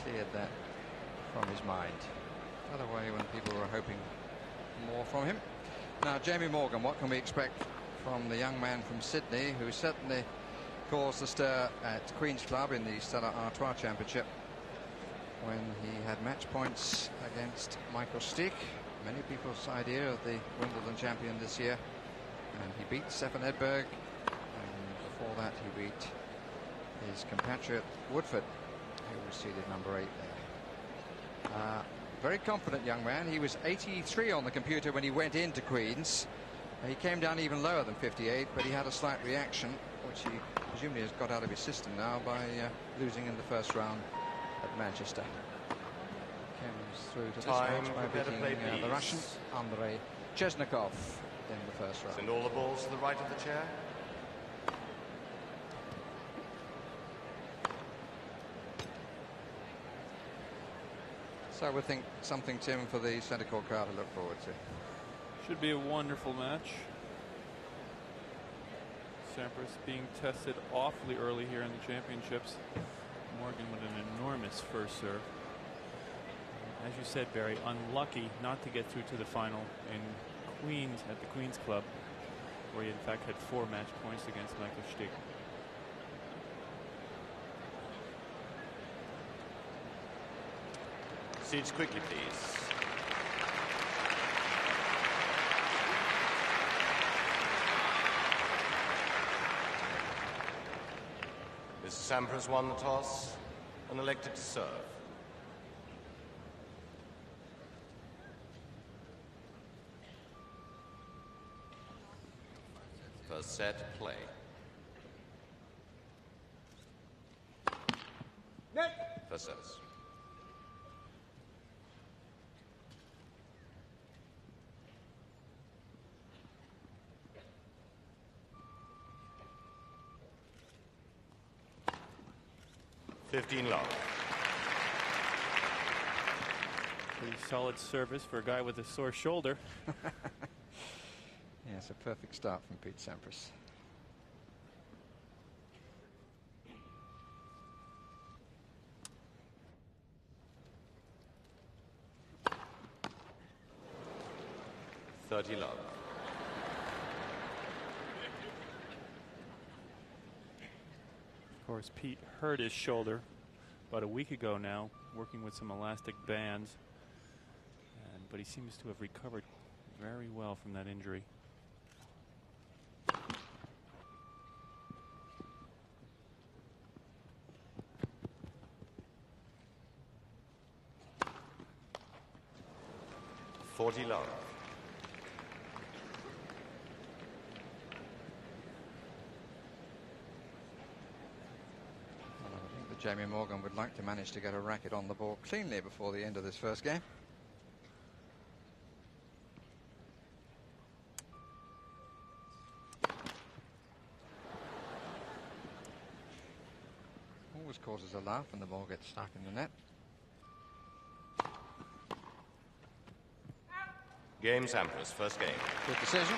cleared that from his mind. Other way when people were hoping more from him. Now, Jamie Morgan, what can we expect from the young man from Sydney, who certainly caused the stir at Queen's Club in the Stella Artois Championship when he had match points against Michael Stich, many people's idea of the Wimbledon champion this year, and he beat Stefan Edberg, and before that he beat his compatriot Woodford, who was seeded number 8 there. Very confident young man. He was 83 on the computer when he went into Queen's. He came down even lower than 58, but he had a slight reaction, which he presumably has got out of his system now by losing in the first round at Manchester. Comes through to this match by beating the Russian Andrei Chesnikov in the first round. Send all the balls to the right of the chair. So I would think something, Tim, for the centre court crowd to look forward to. Should be a wonderful match. Sampras being tested awfully early here in the championships. Morgan with an enormous first serve. As you said, Barry, unlucky not to get through to the final in Queens at the Queen's Club, where he in fact had 4 match points against Michael Stich. Seats quickly, please. Mr. Sampras won the toss and elected to serve. First set, play. First service. Long. Pretty solid service for a guy with a sore shoulder. Yeah, it's a perfect start from Pete Sampras. Love. Of course, Pete hurt his shoulder about a week ago now, working with some elastic bands, but he seems to have recovered very well from that injury. Love. Jamie Morgan would like to manage to get a racket on the ball cleanly before the end of this first game. Always causes a laugh when the ball gets stuck in the net. Game Sampras, first game. Good decision.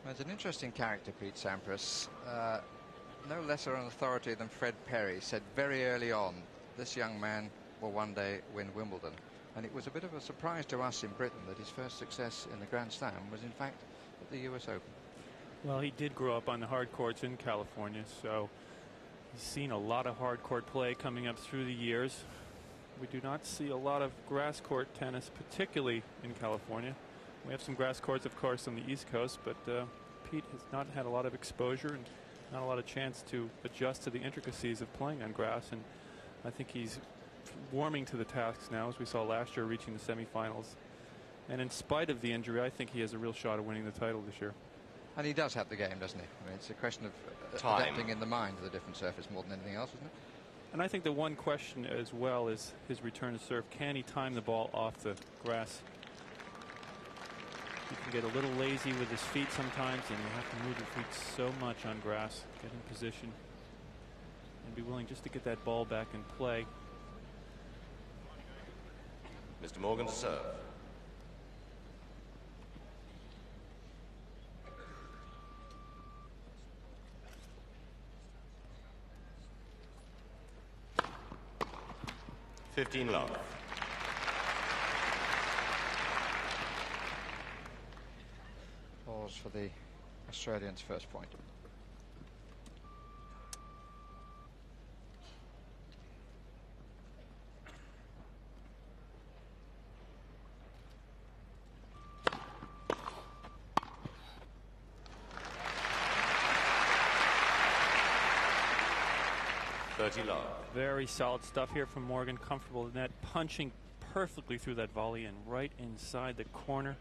It's an interesting character, Pete Sampras. No lesser an authority than Fred Perry said very early on, this young man will one day win Wimbledon. And it was a bit of a surprise to us in Britain that his first success in the Grand Slam was in fact at the US Open. Well, he did grow up on the hard courts in California, so he's seen a lot of hard court play coming up through the years. We do not see a lot of grass court tennis, particularly in California. We have some grass courts, of course, on the East Coast, but Pete has not had a lot of exposure and not a lot of chance to adjust to the intricacies of playing on grass. And I think he's warming to the tasks now, as we saw last year, reaching the semifinals. And in spite of the injury, I think he has a real shot of winning the title this year. And he does have the game, doesn't he? I mean, it's a question of adapting in the mind to the different surface more than anything else, isn't it? And I think the one question as well is his return to serve. Can he time the ball off the grass? He can get a little lazy with his feet sometimes, and you have to move your feet so much on grass, get in position, and be willing just to get that ball back in play. Mr. Morgan to serve. 15 love. Pause for the Australians' first point. Very solid stuff here from Morgan. Comfortable in net, punching perfectly through that volley and right inside the corner.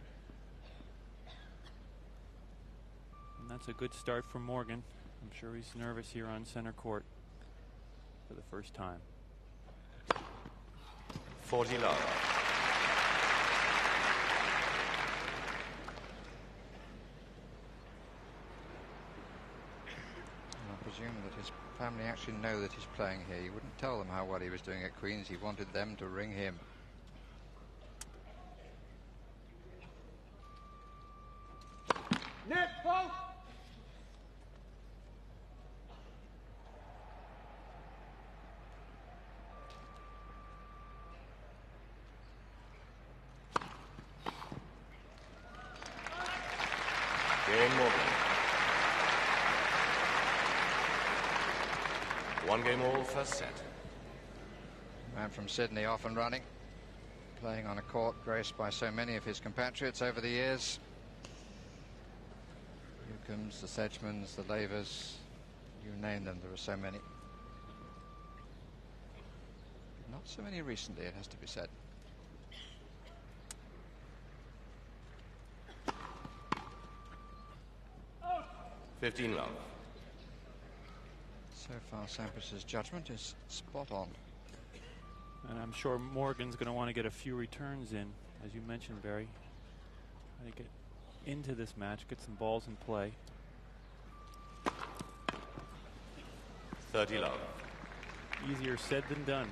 And that's a good start for Morgan. I'm sure he's nervous here on center court for the first time. 40 love. I presume that his family actually know that he's playing here. He wouldn't tell them how well he was doing at Queen's. He wanted them to ring him. Net ball. Game Morgan. One game all, first set. Man from Sydney off and running, playing on a court graced by so many of his compatriots over the years. Newcombs, the Sedgmans, the Lavers, you name them, there are so many. Not so many recently, it has to be said. Oh. 15 love. So far, Sampras's judgment is spot on. And I'm sure Morgan's going to want to get a few returns in, as you mentioned, Barry. Trying to get into this match, get some balls in play. 30 love. Easier said than done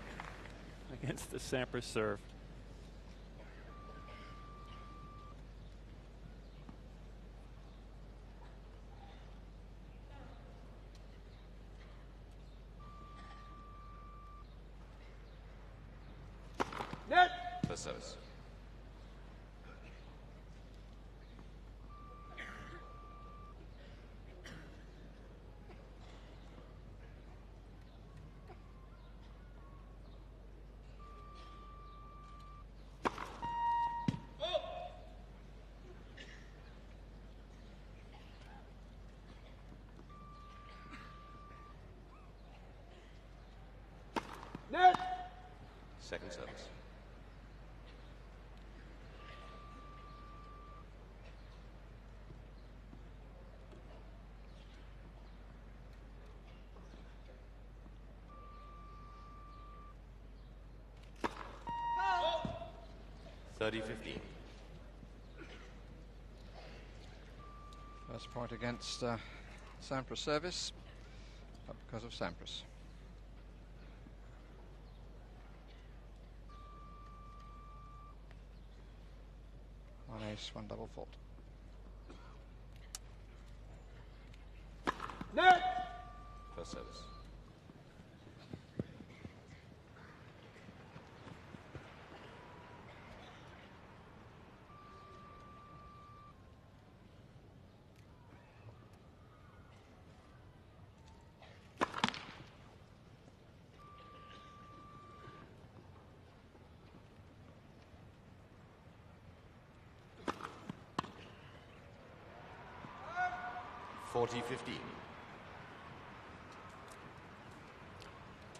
against the Sampras serve. First service. Net. Second service. Foul. 30-15. First point against Sampras service, but because of Sampras. One ace, one double fault. Net. First service. $40-15.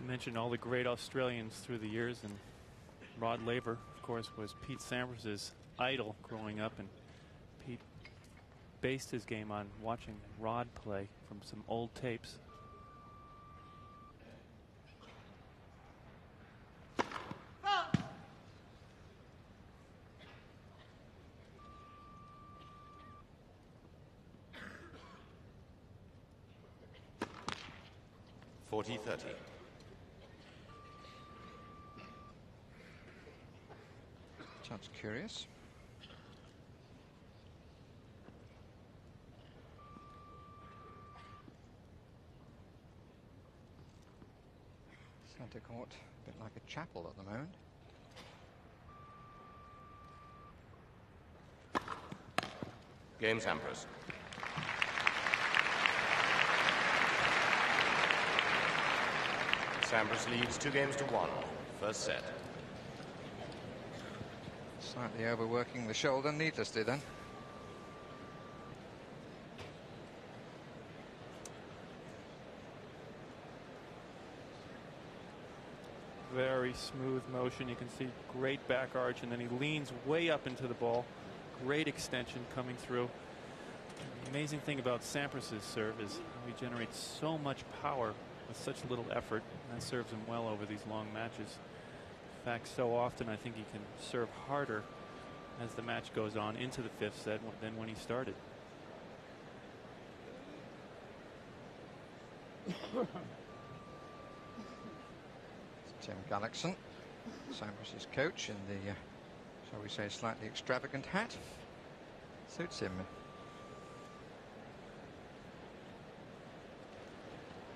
You mentioned all the great Australians through the years, and Rod Laver, of course, was Pete Sampras's idol growing up, and Pete based his game on watching Rod play from some old tapes. $40-30. Sounds curious. Centre court, a bit like a chapel at the moment. Game Sampras. Sampras leads 2-1. First set. Slightly overworking the shoulder needlessly then. Very smooth motion. You can see great back arch, and then he leans way up into the ball. Great extension coming through. And the amazing thing about Sampras' serve is how he generates so much power with such little effort. And that serves him well over these long matches. In fact, so often I think he can serve harder as the match goes on into the fifth set than when he started. Tim Gullickson, Sampras' coach, in the, shall we say, slightly extravagant hat. Suits him.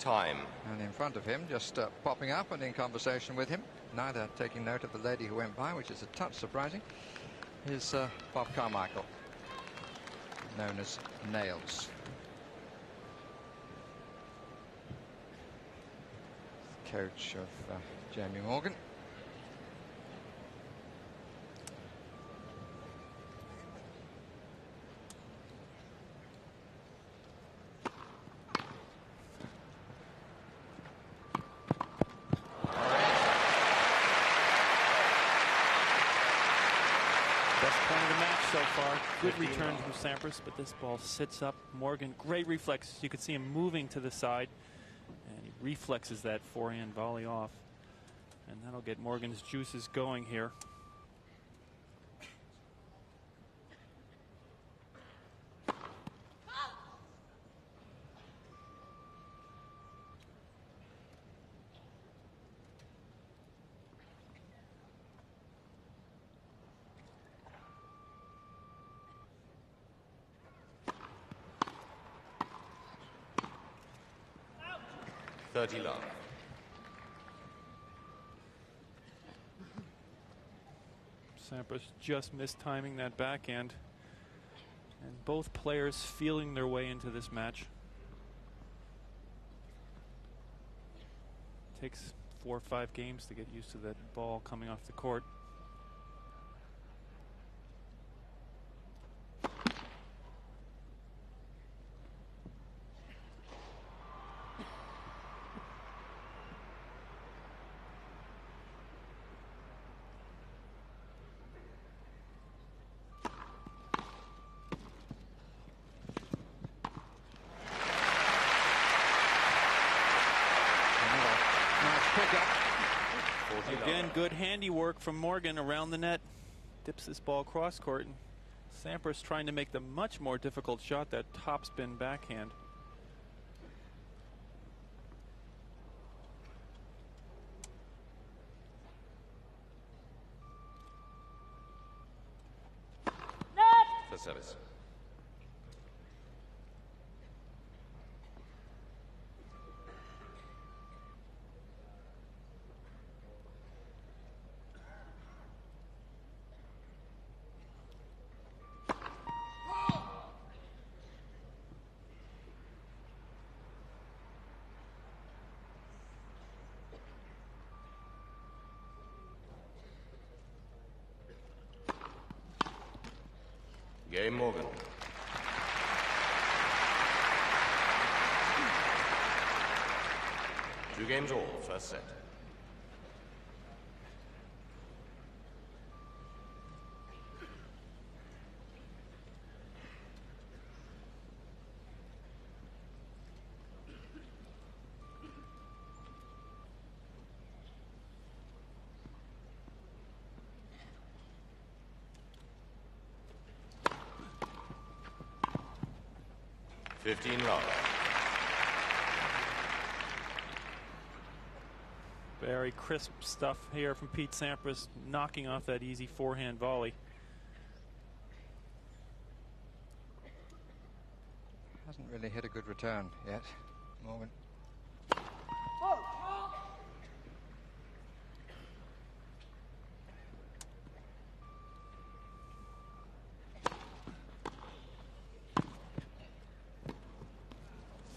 Time. And in front of him, just popping up and in conversation with him, neither taking note of the lady who went by, which is a touch surprising, is Bob Carmichael, known as Nails. Coach of Jamie Morgan. Best point of the match so far. Good return from Sampras, but this ball sits up. Morgan, great reflex. You can see him moving to the side, and he reflexes that forehand volley off. And that'll get Morgan's juices going here. Love. Sampras just missed timing that backhand. And both players feeling their way into this match. Takes 4 or 5 games to get used to that ball coming off the court. Again, good handiwork from Morgan around the net. Dips this ball cross court, and Sampras trying to make the much more difficult shot, that topspin backhand. For service. Game Morgan. Two games all, first set. Love. Very crisp stuff here from Pete Sampras, knocking off that easy forehand volley. Hasn't really hit a good return yet, Morgan.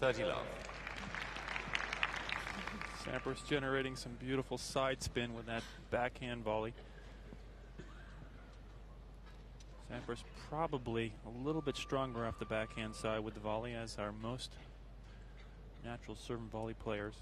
30 love. Sampras generating some beautiful side spin with that backhand volley. Sampras probably a little bit stronger off the backhand side with the volley, as are most natural serve and volley players.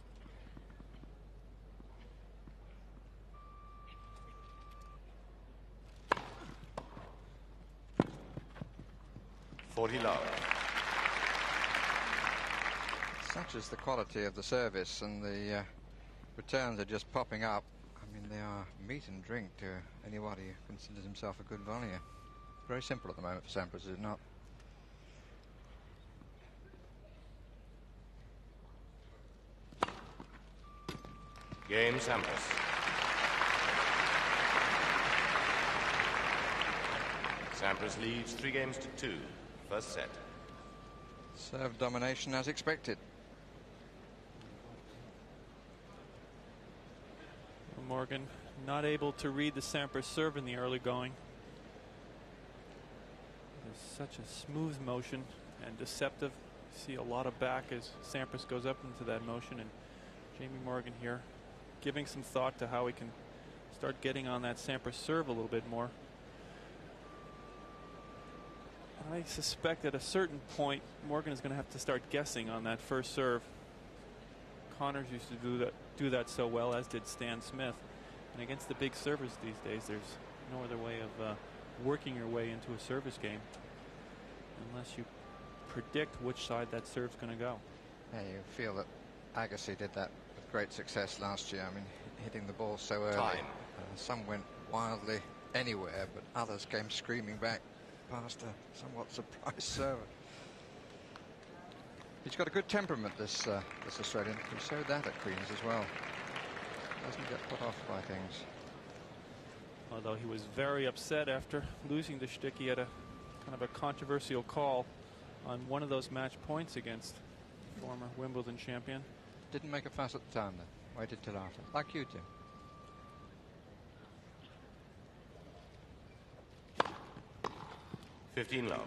Such is the quality of the service, and the returns are just popping up. I mean, they are meat and drink to anybody who considers himself a good volleyer. Very simple at the moment for Sampras, is it not? Game, Sampras. Sampras leads 3 games to 2. First set. Serve domination as expected. Morgan not able to read the Sampras serve in the early going. There's such a smooth motion and deceptive. You see a lot of back as Sampras goes up into that motion, and Jamie Morgan here giving some thought to how he can start getting on that Sampras serve a little bit more. I suspect at a certain point Morgan is going to have to start guessing on that first serve. Connors used to do that so well, as did Stan Smith. And against the big servers these days, there's no other way of working your way into a service game unless you predict which side that serve's going to go. Yeah, you feel that Agassi did that with great success last year. I mean, hitting the ball so early. Time. Some went wildly anywhere, but others came screaming back past a somewhat surprised server. He's got a good temperament, this Australian. He showed that at Queen's as well. Doesn't get put off by things. Although he was very upset after losing the shtick, he had a kind of a controversial call on one of those match points against former Wimbledon champion. Didn't make a fuss at the time then. Waited till after, like you two. Love.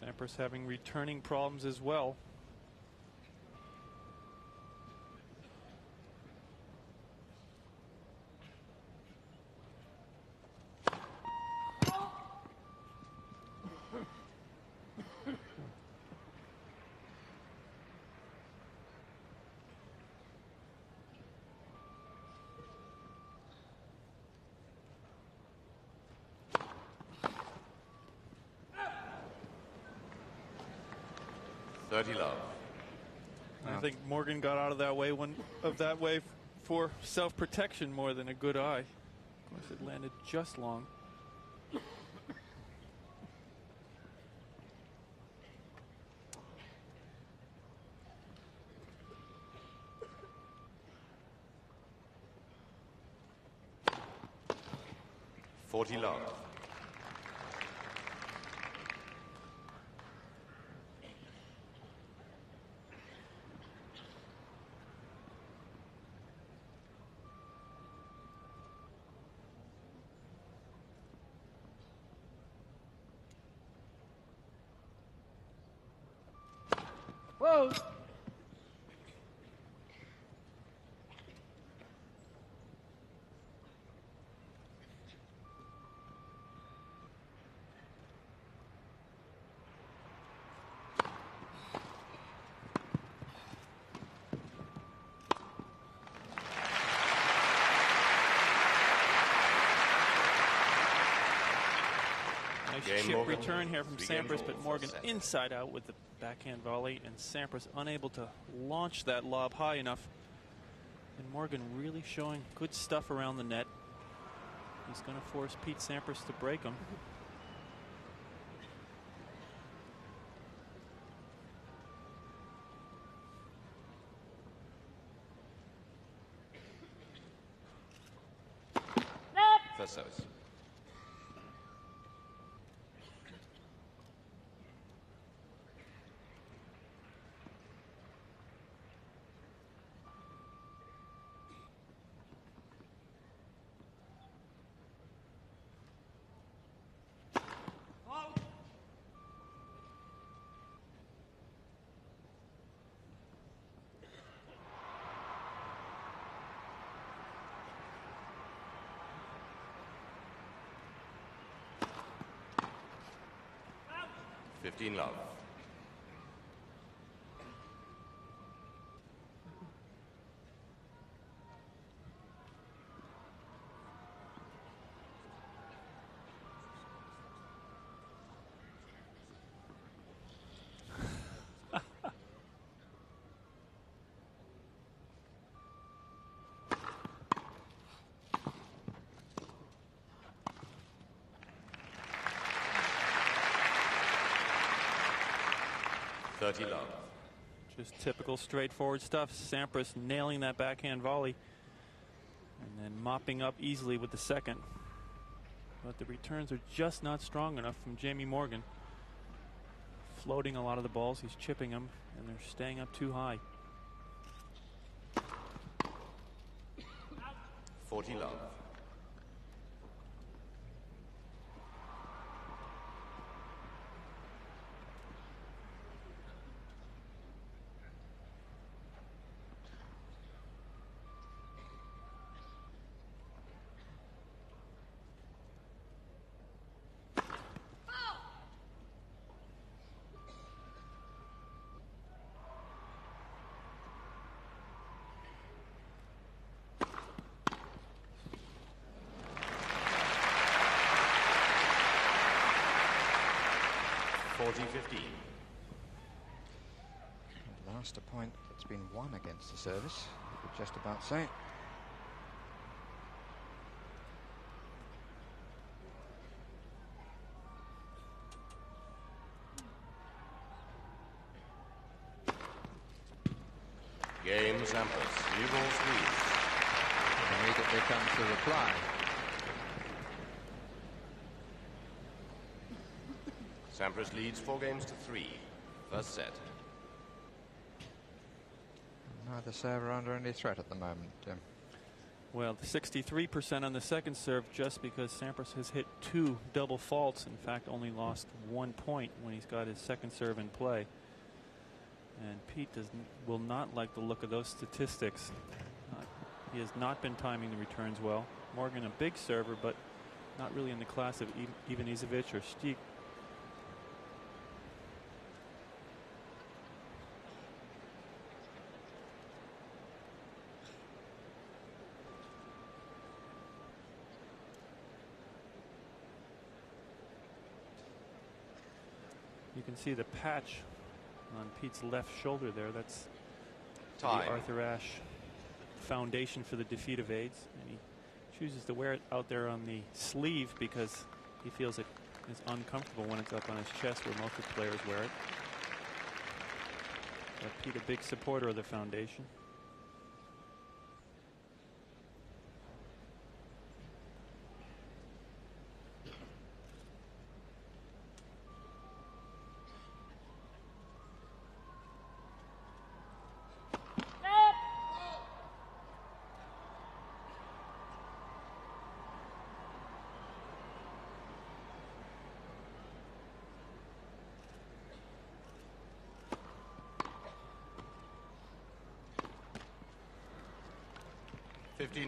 Sampras having returning problems as well. Love. I think Morgan got out of that way for self-protection more than a good eye. Of course, it landed just long. Love. Whoa! Nice chip Morgan. return here from Sampras, but Morgan Set. inside out with the backhand volley, and Sampras unable to launch that lob high enough. And Morgan really showing good stuff around the net. He's going to force Pete Sampras to break him. First service. 15 love. Love. Just typical straightforward stuff. Sampras nailing that backhand volley and then mopping up easily with the second. But the returns are just not strong enough from Jamie Morgan. Floating a lot of the balls, he's chipping them, and they're staying up too high. 40 love. Last a point that's been won against the service, you could just about say. Game Sampras. New ball squeeze. Immediately comes the reply. Sampras leads 4-3. First set. Neither server under any threat at the moment, Jim. Well, the 63% on the second serve, just because Sampras has hit 2 double faults. In fact, only lost 1 point when he's got his second serve in play. And Pete will not like the look of those statistics. He has not been timing the returns well. Morgan, a big server, but not really in the class of Ivanisevic or Stick. You can see the patch on Pete's left shoulder there. That's Time. the Arthur Ashe foundation for the defeat of AIDS. And he chooses to wear it out there on the sleeve because he feels it is uncomfortable when it's up on his chest where most of the players wear it. But Pete, a big supporter of the foundation.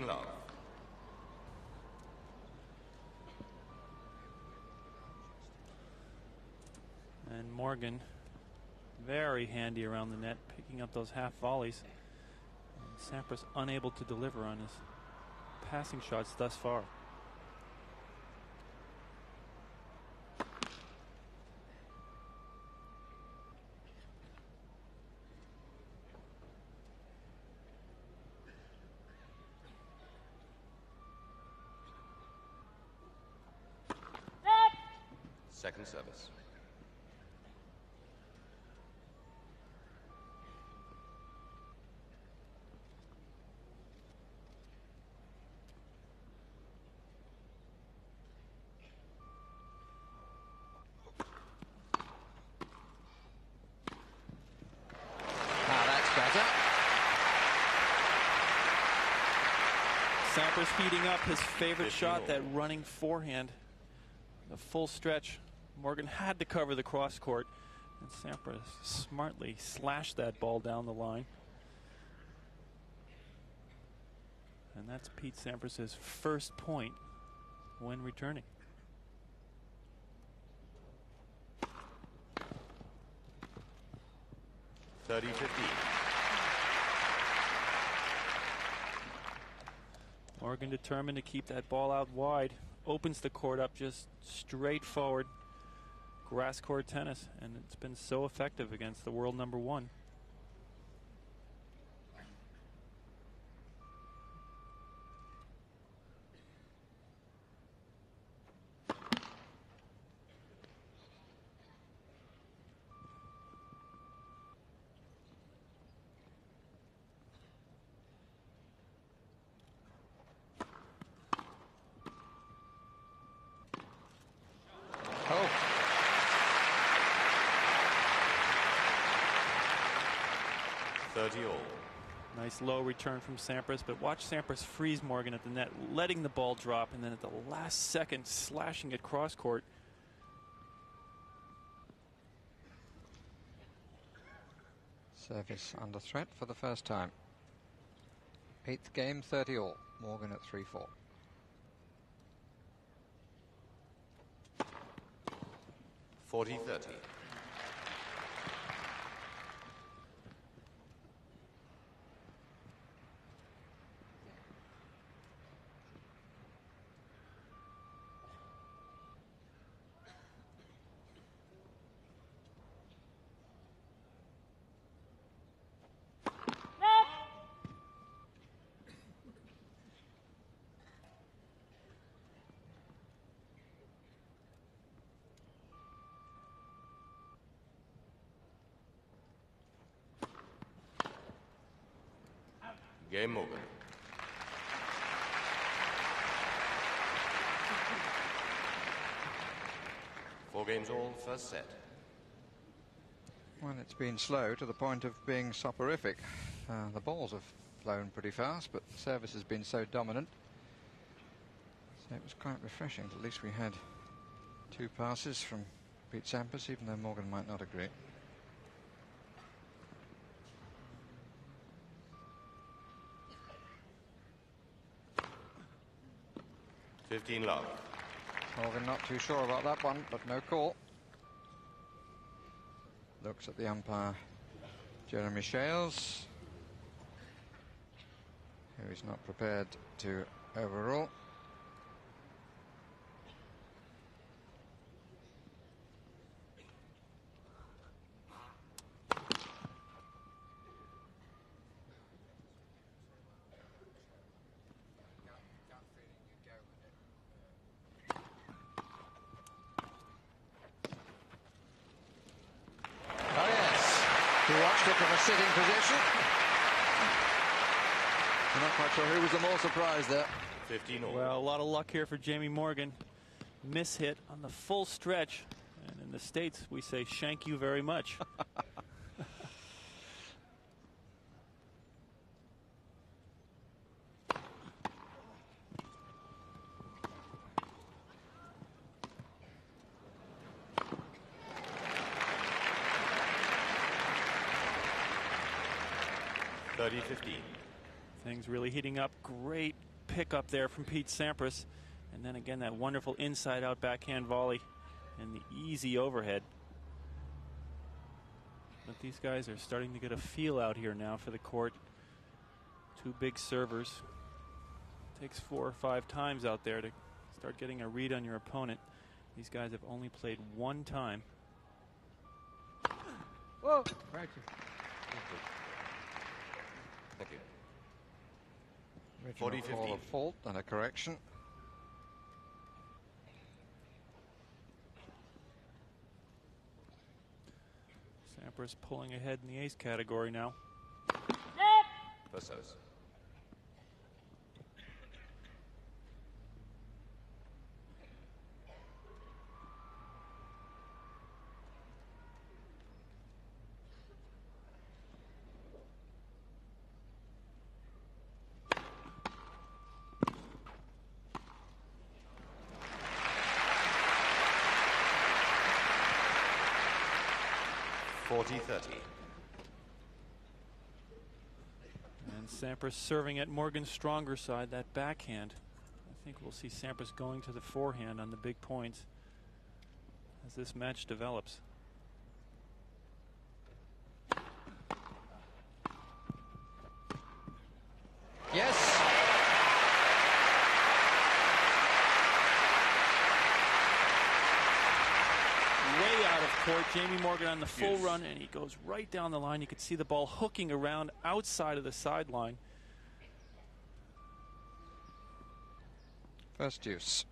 Love. And Morgan very handy around the net, picking up those half volleys. And Sampras unable to deliver on his passing shots thus far. Second service. That's better. Sampras heating up his favorite shot, that running forehand. The full stretch. Morgan had to cover the cross court, and Sampras smartly slashed that ball down the line. And that's Pete Sampras' first point when returning. 30-15. Morgan determined to keep that ball out wide. Opens the court up just straightforward. Grass court tennis, and it's been so effective against the world number one. Oh. Nice low return from Sampras, but watch Sampras freeze Morgan at the net, letting the ball drop, and then at the last second slashing it cross court. Service under threat for the first time. 8th game, 30-all. Morgan at 3-4. (40-30). Game over. Four games all, first set. Well, it's been slow to the point of being soporific. The balls have flown pretty fast, but the service has been so dominant. So it was quite refreshing. At least we had 2 passes from Pete Sampras, even though Morgan might not agree. Love. Morgan not too sure about that one, but no call. Looks at the umpire, Jeremy Shales, who is not prepared to overrule. He watched it from a sitting position. I'm not quite sure who was the more surprised there. 15-all. Well, a lot of luck here for Jamie Morgan. Miss hit on the full stretch. And in the States, we say, "Shank you very much." Things really heating up. Great pickup there from Pete Sampras. And then again, that wonderful inside-out backhand volley and the easy overhead. But these guys are starting to get a feel out here now for the court. 2 big servers. Takes 4 or 5 times out there to start getting a read on your opponent. These guys have only played 1 time. Whoa! Right. Thank you. Original call of fault and a correction. Sampras pulling ahead in the ace category now. Versos. And Sampras serving at Morgan's stronger side, that backhand. I think we'll see Sampras going to the forehand on the big points as this match develops. court. Jamie Morgan on the full run, and he goes right down the line. You could see the ball hooking around outside of the sideline. First deuce.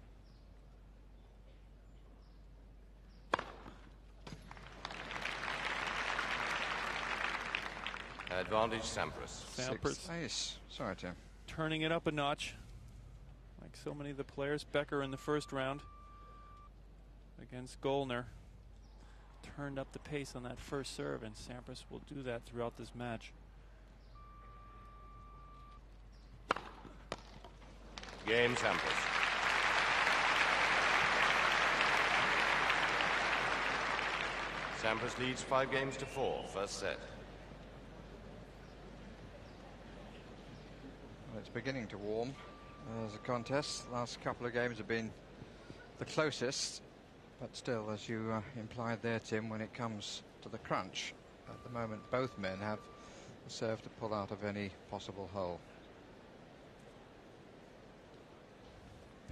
Advantage Sampras. Sampras Ace. Sorry, Tim. turning it up a notch, like so many of the players. Becker in the first round against Goldner turned up the pace on that first serve, and Sampras will do that throughout this match. Game Sampras. Sampras leads 5-4, first set. Well, it's beginning to warm as a contest. Last couple of games have been the closest, but still, as you implied there, Tim, when it comes to the crunch, at the moment both men have the serve to pull out of any possible hole.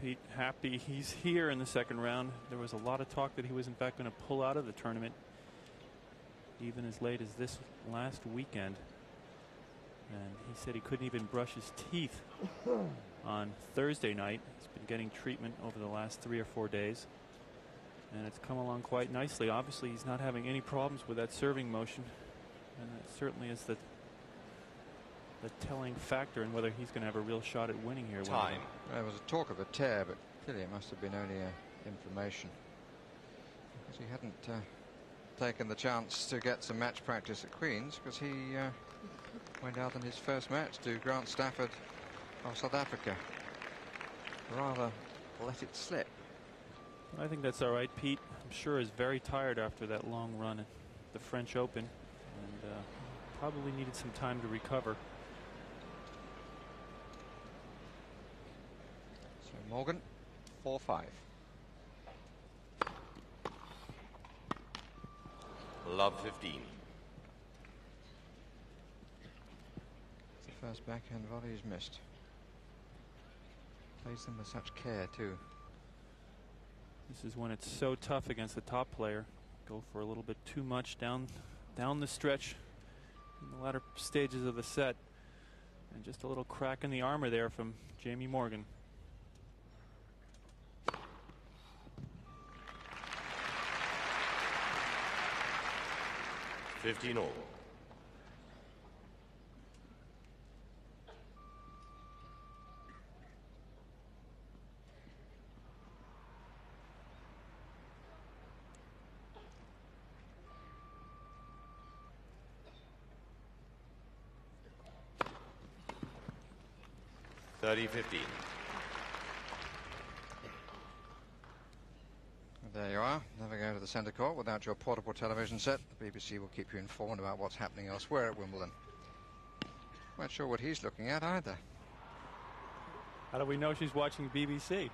Pete happy he's here in the second round. There was a lot of talk that he was in fact going to pull out of the tournament even as late as this last weekend, and he said he couldn't even brush his teeth on Thursday night. He's been getting treatment over the last 3 or 4 days, and it's come along quite nicely. Obviously he's not having any problems with that serving motion, and that certainly is the telling factor in whether he's going to have a real shot at winning here. Time. There was a talk of a tear, but clearly it must have been only inflammation, because he hadn't taken the chance to get some match practice at Queen's, because he went out in his first match to Grant Stafford of South Africa. Rather let it slip. I think that's all right. Pete, I'm sure, is very tired after that long run at the French Open, and probably needed some time to recover. So Morgan, 4-5. Love 15. The first backhand volley is missed. Plays them with such care too. This is when it's so tough against the top player. Go for a little bit too much down the stretch in the latter stages of the set, and just a little crack in the armor there from Jamie Morgan. $15 all. $30-15. There you are. Never go to the centre court without your portable television set. The BBC will keep you informed about what's happening elsewhere at Wimbledon. Not sure what he's looking at either. How do we know she's watching BBC?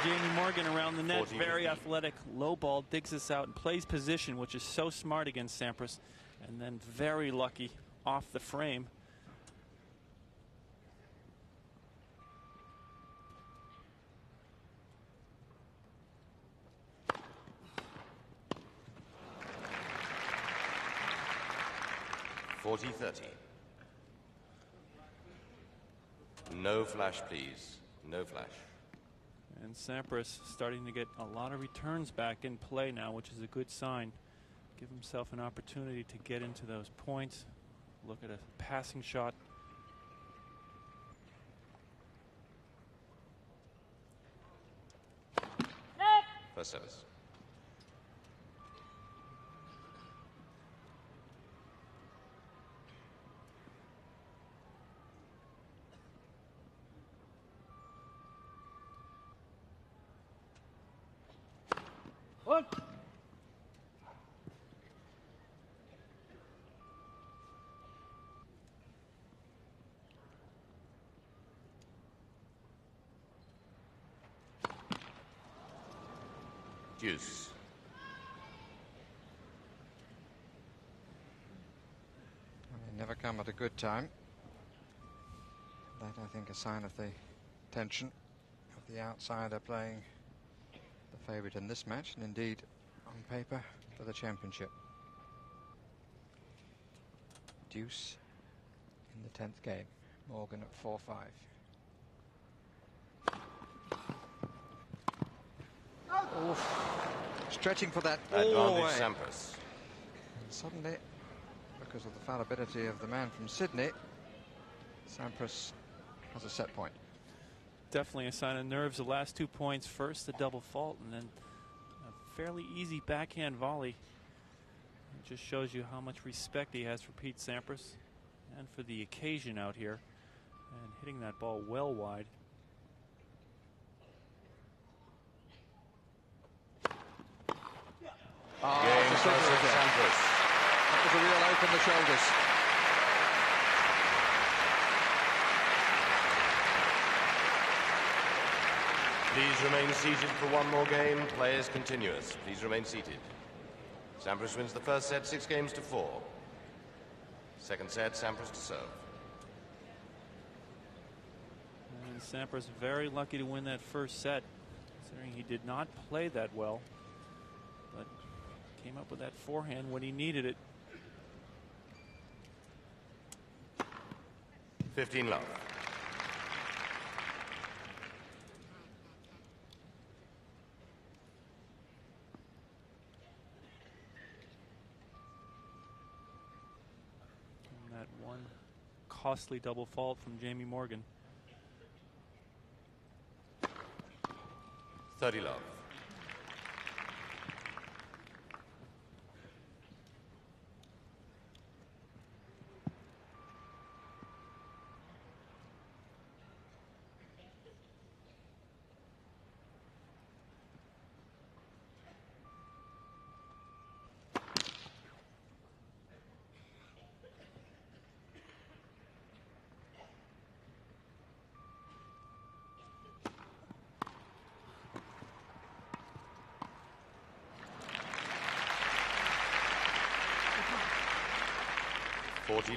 Jamie Morgan around the net, very athletic, low ball, digs this out and plays position, which is so smart against Sampras, and then very lucky off the frame. $40-30. No flash, please. No flash. And Sampras starting to get a lot of returns back in play now, which is a good sign. Give himself an opportunity to get into those points. Look at a passing shot. First service. What? Deuce. They never come at a good time. That, I think, a sign of the tension of the outsider playing the favourite in this match, and indeed on paper for the championship. Deuce in the 10th game. Morgan at 4-5. Oof. Stretching for that all the way. Advantage Sampras. And suddenly, because of the fallibility of the man from Sydney, Sampras has a set point. Definitely a sign of nerves. The last 2 points, first the double fault and then a fairly easy backhand volley. It just shows you how much respect he has for Pete Sampras and for the occasion out here, and hitting that ball well wide. Game for Sampras. That was a real open the shoulders. Please remain seated for one more game. Play is continuous. Please remain seated. Sampras wins the first set 6-4. Second set, Sampras to serve. And Sampras very lucky to win that first set, considering he did not play that well, but came up with that forehand when he needed it. 15 love. And that one costly double fault from Jamie Morgan. 30 love.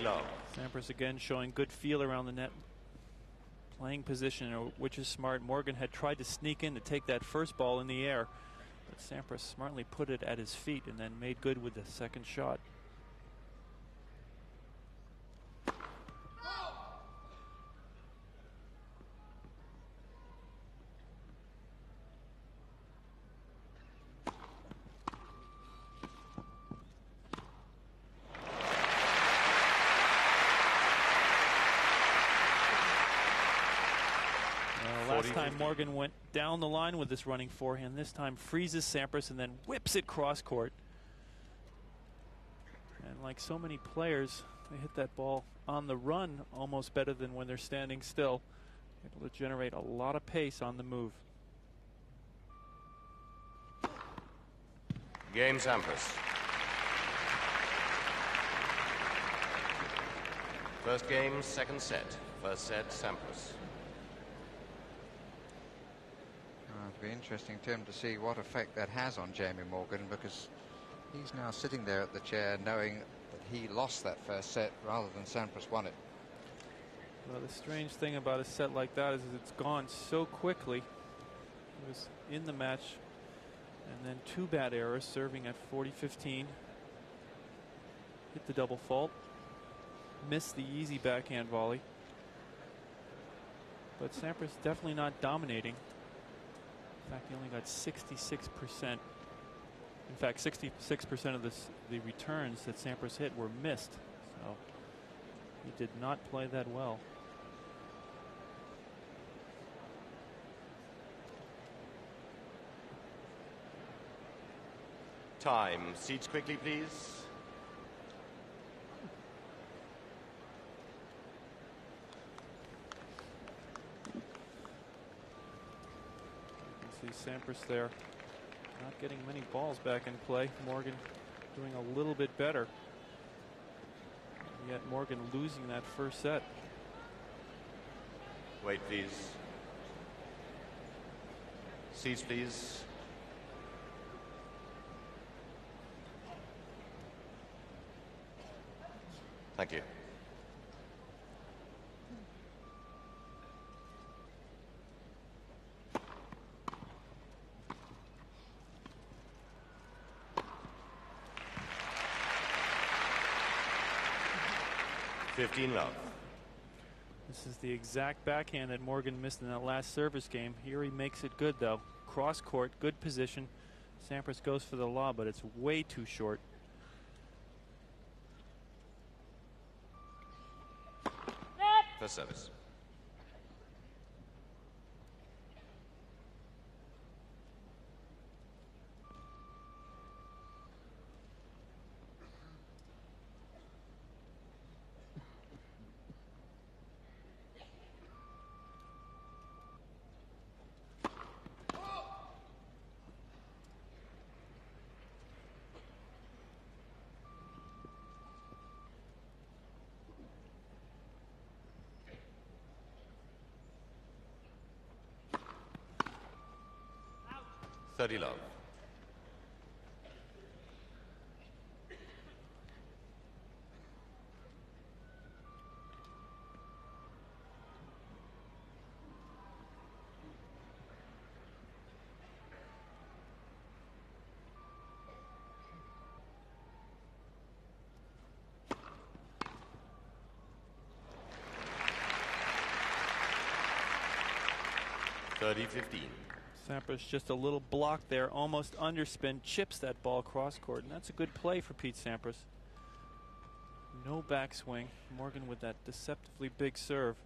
Love. Sampras again showing good feel around the net, playing position, which is smart. Morgan had tried to sneak in to take that first ball in the air, but Sampras smartly put it at his feet and then made good with the second shot. Last time Morgan went down the line with this running forehand. This time freezes Sampras and then whips it cross court. And like so many players, they hit that ball on the run almost better than when they're standing still. Able to generate a lot of pace on the move. Game Sampras. First game, second set. First set, Sampras. It'll be interesting, Tim, to see what effect that has on Jamie Morgan, because he's now sitting there at the chair knowing that he lost that first set rather than Sampras won it. Well, the strange thing about a set like that is it's gone so quickly. He was in the match, and then two bad errors, serving at 40-15. Hit the double fault. Missed the easy backhand volley. But Sampras definitely not dominating. In fact, he only got 66%. In fact, 66% of the returns that Sampras hit were missed. So he did not play that well. Time. Seats quickly, please. You can see Sampras there not getting many balls back in play. Morgan doing a little bit better. Yet Morgan losing that first set. Wait, please. Seats, please. Thank you. Love. This is the exact backhand that Morgan missed in that last service game. Here he makes it good, though. Cross court, good position. Sampras goes for the lob, but it's way too short. First service. Love. Sampras just a little block there, almost underspin, chips that ball cross court, and that's a good play for Pete Sampras. No backswing. Morgan with that deceptively big serve.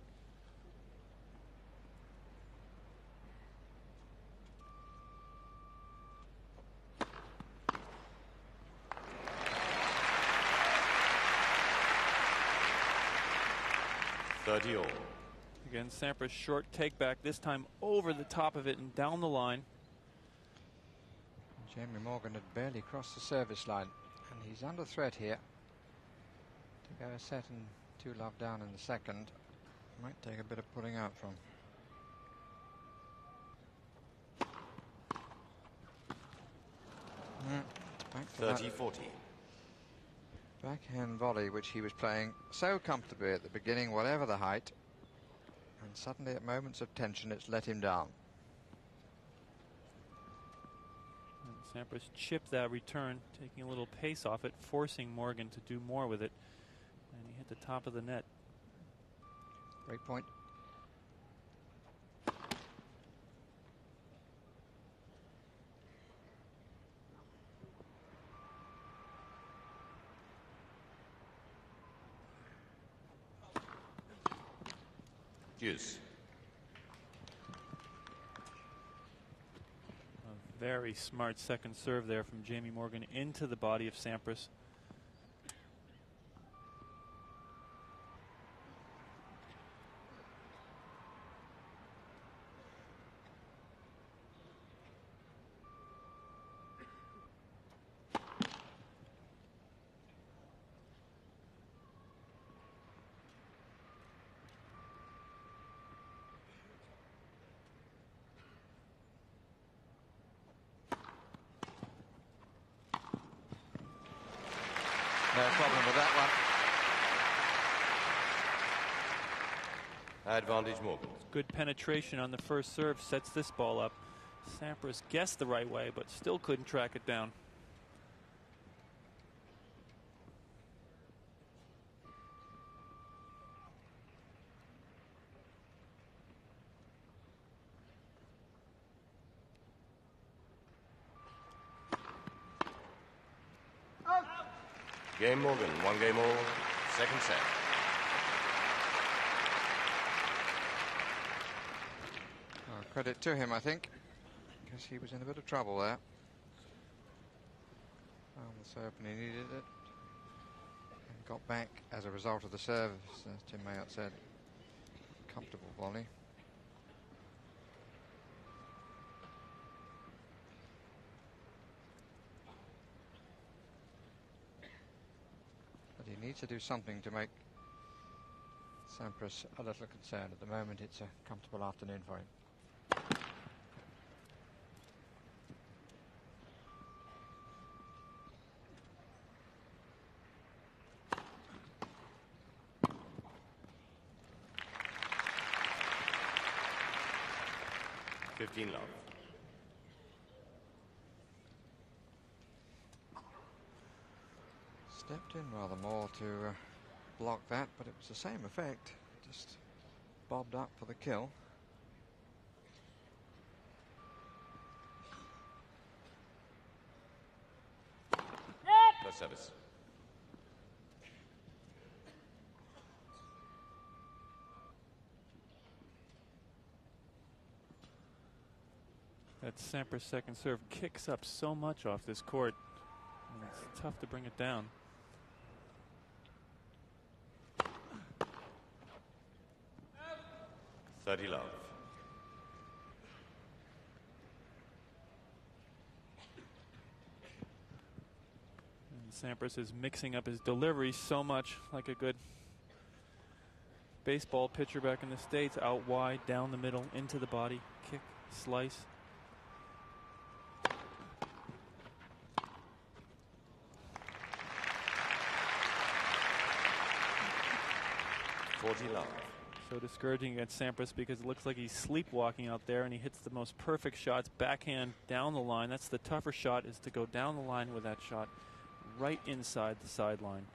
All. Again, Sampras short take back, this time over the top of it and down the line. Jamie Morgan had barely crossed the service line, and he's under threat here to go a set and 2-love down in the second. Might take a bit of pulling out from. Back to 30-40. Backhand volley, which he was playing so comfortably at the beginning, whatever the height. And suddenly, at moments of tension, it's let him down. And Sampras chipped that return, taking a little pace off it, forcing Morgan to do more with it. And he hit the top of the net. Great point. Deuce. A very smart second serve there from Jamie Morgan into the body of Sampras. No problem with that one. Advantage Morgan. Good penetration on the first serve, sets this ball up. Sampras guessed the right way, but still couldn't track it down. Game Morgan, 1 game all, second set. Credit to him, I think, because he was in a bit of trouble there. Found the serve and he needed it. And got back as a result of the serve, as Tim Mayotte said. Comfortable volley. But he needs to do something to make Sampras a little concerned. At the moment, it's a comfortable afternoon for him. 15 love. Stepped in rather more to block that, but it was the same effect. Just bobbed up for the kill. First service. That Sampras second serve kicks up so much off this court. And it's tough to bring it down. $30 love. And Sampras is mixing up his delivery so much, like a good baseball pitcher back in the States. Out wide, down the middle, into the body, kick, slice. $40 love. So discouraging against Sampras because it looks like he's sleepwalking out there, and he hits the most perfect shots backhand down the line. That's the tougher shot, is to go down the line with that shot right inside the sideline.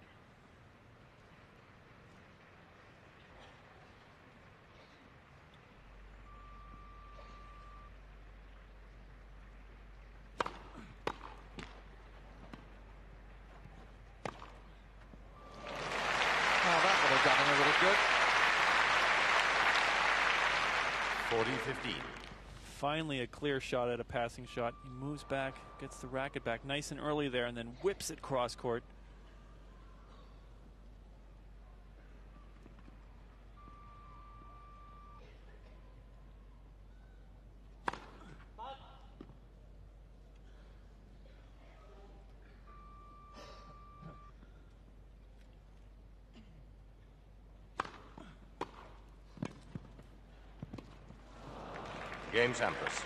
Oh, that would have done him a little good. 40-15. Finally a clear shot at a passing shot. He moves back, gets the racket back nice and early there, and then whips it cross court. Game Sampras.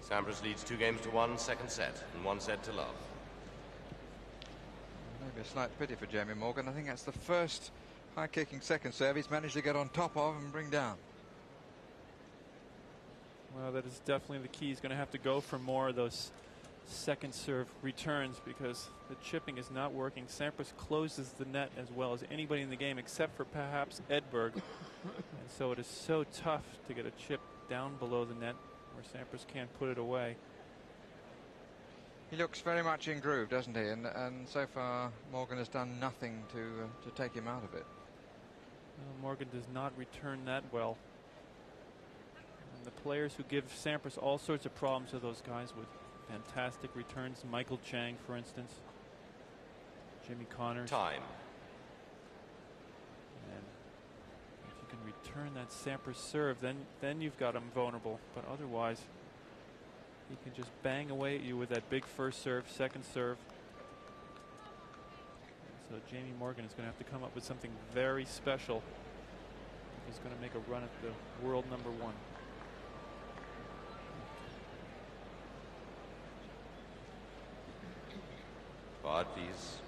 Sampras leads 2-1, second set, and 1 set to love. Maybe a slight pity for Jamie Morgan. I think that's the first high-kicking second serve he's managed to get on top of and bring down. Well, that is definitely the key. He's going to have to go for more of those second serve returns because the chipping is not working. Sampras closes the net as well as anybody in the game except for perhaps Edberg. And so it is so tough to get a chip down below the net where Sampras can't put it away. He looks very much in groove, doesn't he? And so far Morgan has done nothing to take him out of it. Well, Morgan does not return that well. And the players who give Sampras all sorts of problems are those guys with fantastic returns. Michael Chang, for instance. Jimmy Connors. Time. And if you can return that Sampras serve, then you've got him vulnerable. But otherwise, he can just bang away at you with that big first serve, second serve. And so Jamie Morgan is going to have to come up with something very special if he's going to make a run at the world #1. Quad, please.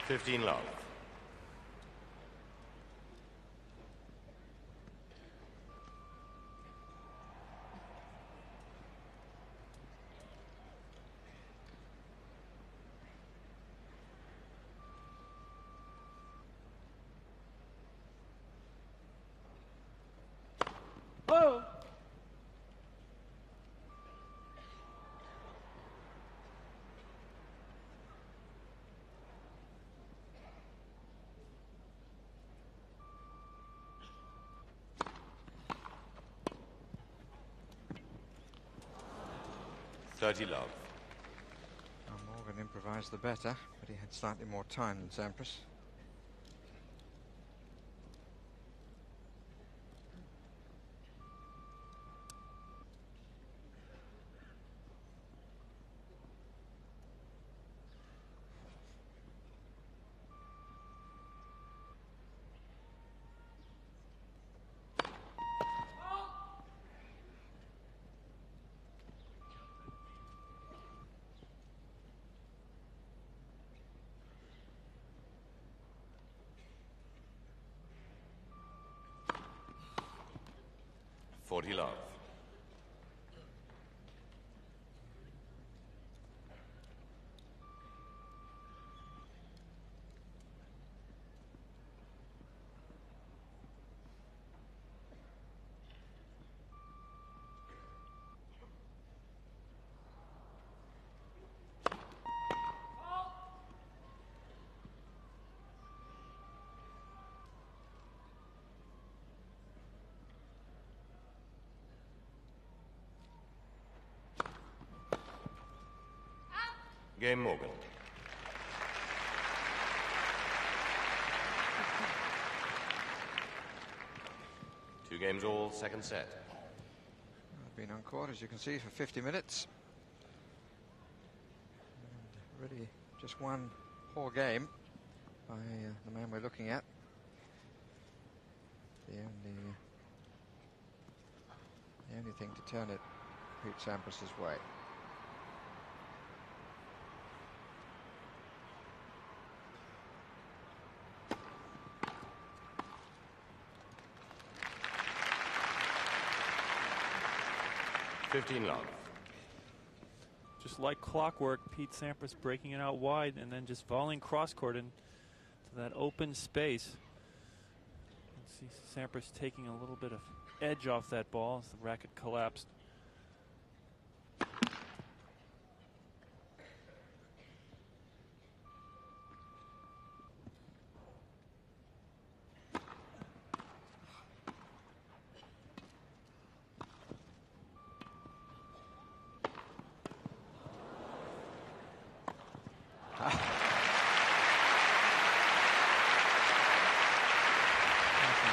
$15 love. Oh! Oh, $30 love. Morgan improvised the better, but he had slightly more time than Sampras. Love. Game Morgan. 2 games all, second set. I've been on court, as you can see, for 50 minutes. And really just one poor game by the man we're looking at. The only thing to turn it Pete Sampras' way. Love. Just like clockwork, Pete Sampras breaking it out wide and then just volleying cross-court into that open space. You see Sampras taking a little bit of edge off that ball as the racket collapsed.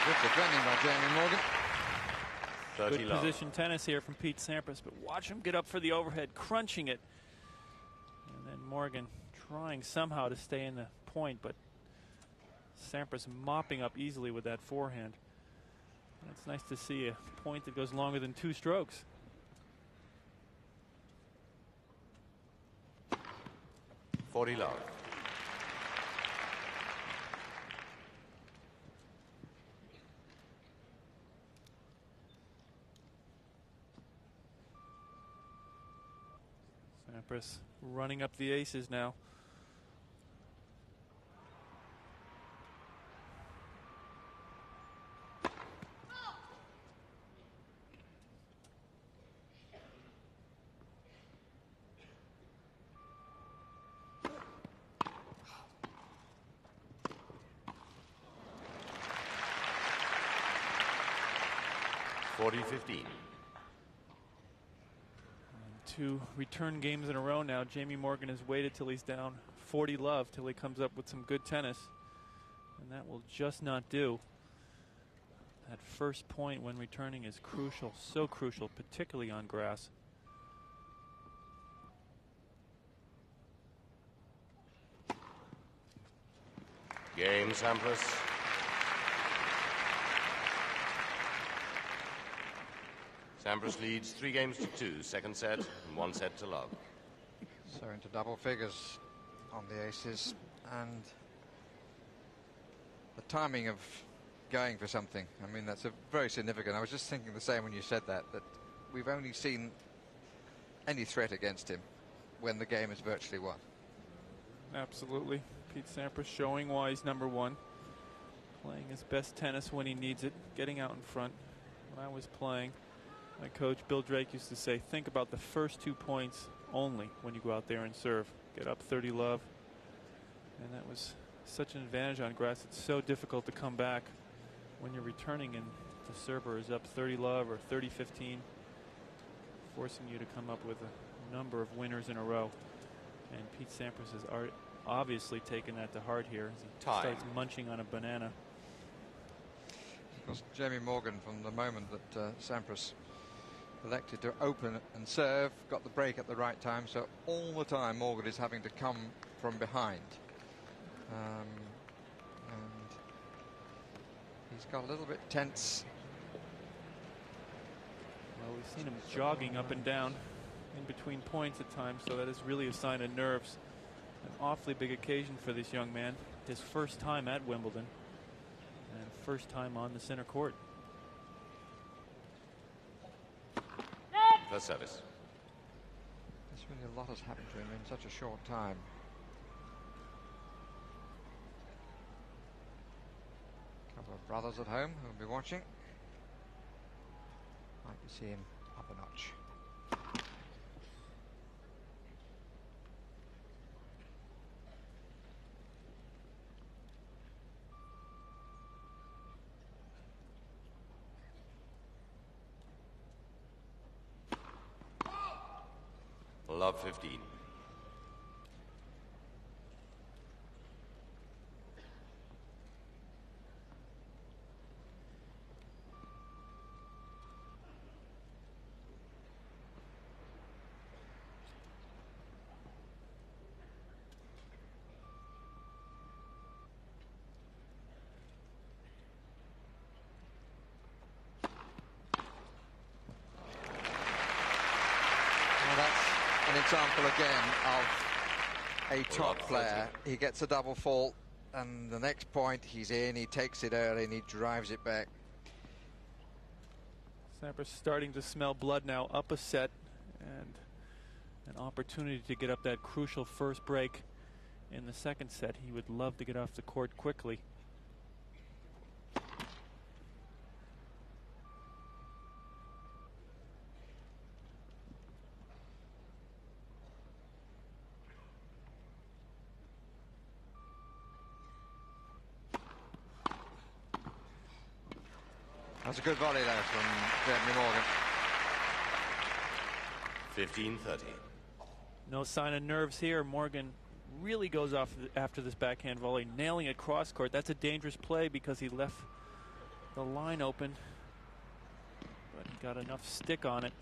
Good defending by Jamie Morgan. Good position tennis here from Pete Sampras, but watch him get up for the overhead, crunching it. And then Morgan trying somehow to stay in the point, but Sampras mopping up easily with that forehand. And it's nice to see a point that goes longer than 2 strokes. Love. Sampras running up the aces now. (40-15). 2 return games in a row now. Jamie Morgan has waited till he's down 40 love till he comes up with some good tennis, and that will just not do. That first point when returning is crucial, so crucial, particularly on grass. Game, Sampras. Sampras leads 3 games to 2, second set, and 1 set to love. So into double figures on the aces, and the timing of going for something, I mean, that's a very significant. I was just thinking the same when you said that we've only seen any threat against him when the game is virtually won. Absolutely. Pete Sampras showing why he's #1. Playing his best tennis when he needs it, getting out in front. When I was playing, my coach Bill Drake used to say, think about the first 2 points only when you go out there and serve. Get up 30 love. And that was such an advantage on grass. It's so difficult to come back when you're returning and the server is up 30 love or 30-15, forcing you to come up with a number of winners in a row. And Pete Sampras has obviously taken that to heart here as he Time. starts munching on a banana. Of course, Jamie Morgan, from the moment that Sampras elected to open and serve, got the break at the right time, so all the time Morgan is having to come from behind. And he's got a little bit tense. Well, we've seen him jogging up and down in between points at times, so that is really a sign of nerves. An awfully big occasion for this young man. His first time at Wimbledon and first time on the center court. First service. There's really a lot has happened to him in such a short time. A couple of brothers at home who will be watching. Like to see him up a notch. Love 15. An example again of a top player. He gets a double fault, and the next point he's in, he takes it early and he drives it back. Sampras starting to smell blood now, up a set, and an opportunity to get up that crucial first break in the second set. He would love to get off the court quickly. That's a good volley there from Jamie Morgan. 15-30. No sign of nerves here. Morgan really goes off after this backhand volley, nailing it cross court. That's a dangerous play because he left the line open, but he got enough stick on it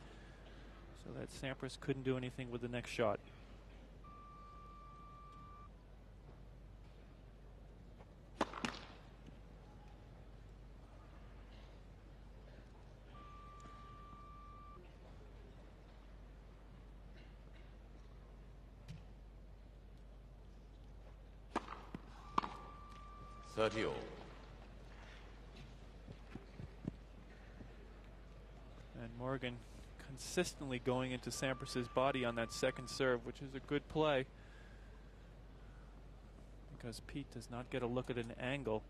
so that Sampras couldn't do anything with the next shot. All. And Morgan consistently going into Sampras's body on that second serve, which is a good play because Pete does not get a look at an angle,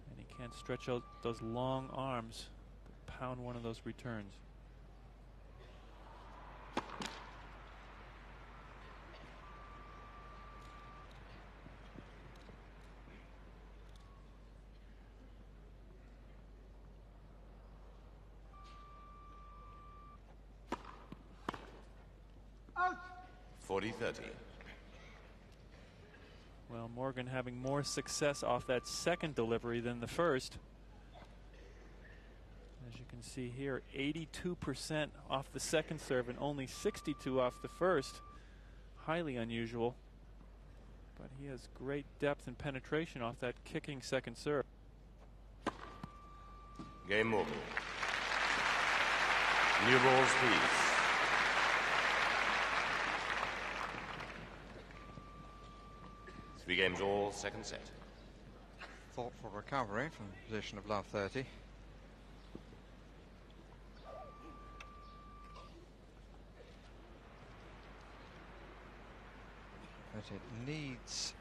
and he can't stretch out those long arms to pound one of those returns. Out. 40-30. Well, Morgan having more success off that second delivery than the first. As you can see here, 82% off the second serve and only 62 off the first. Highly unusual. But he has great depth and penetration off that kicking second serve. Game Morgan. New balls, please. Three games all, second set. Thoughtful recovery from the position of love 30. But it needs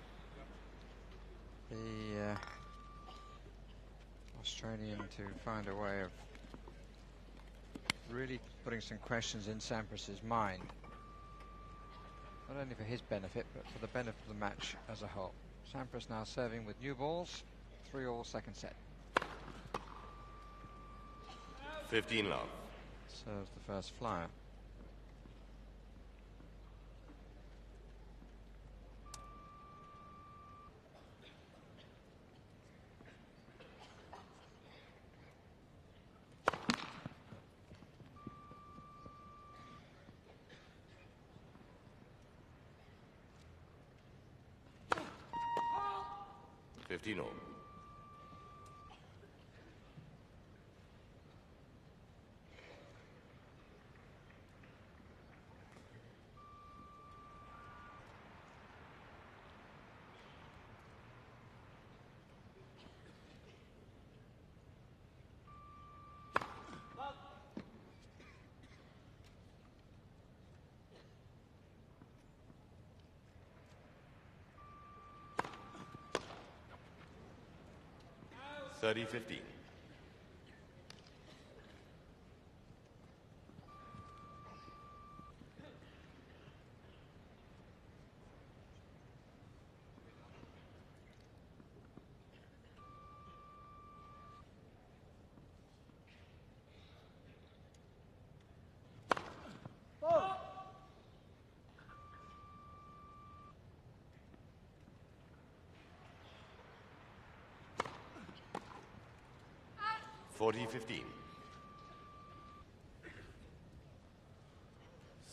the Australian to find a way of really putting some questions in Sampras's mind. Not only for his benefit, but for the benefit of the match as a whole. Sampras now serving with new balls. 3-all second set. 15 love. Serves the first flyer. 15 all. (30-15). Oh. 40-15.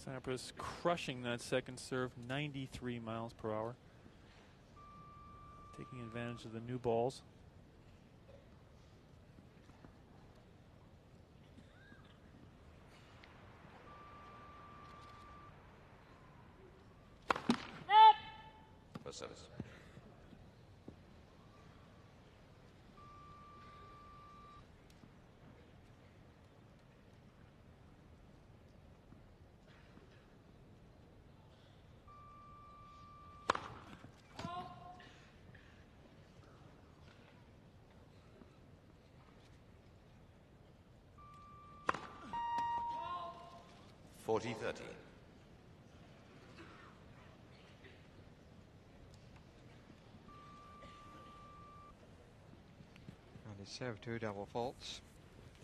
Sampras crushing that second serve, 93 miles per hour. Taking advantage of the new balls. First service. (40-30). And he served 2 double faults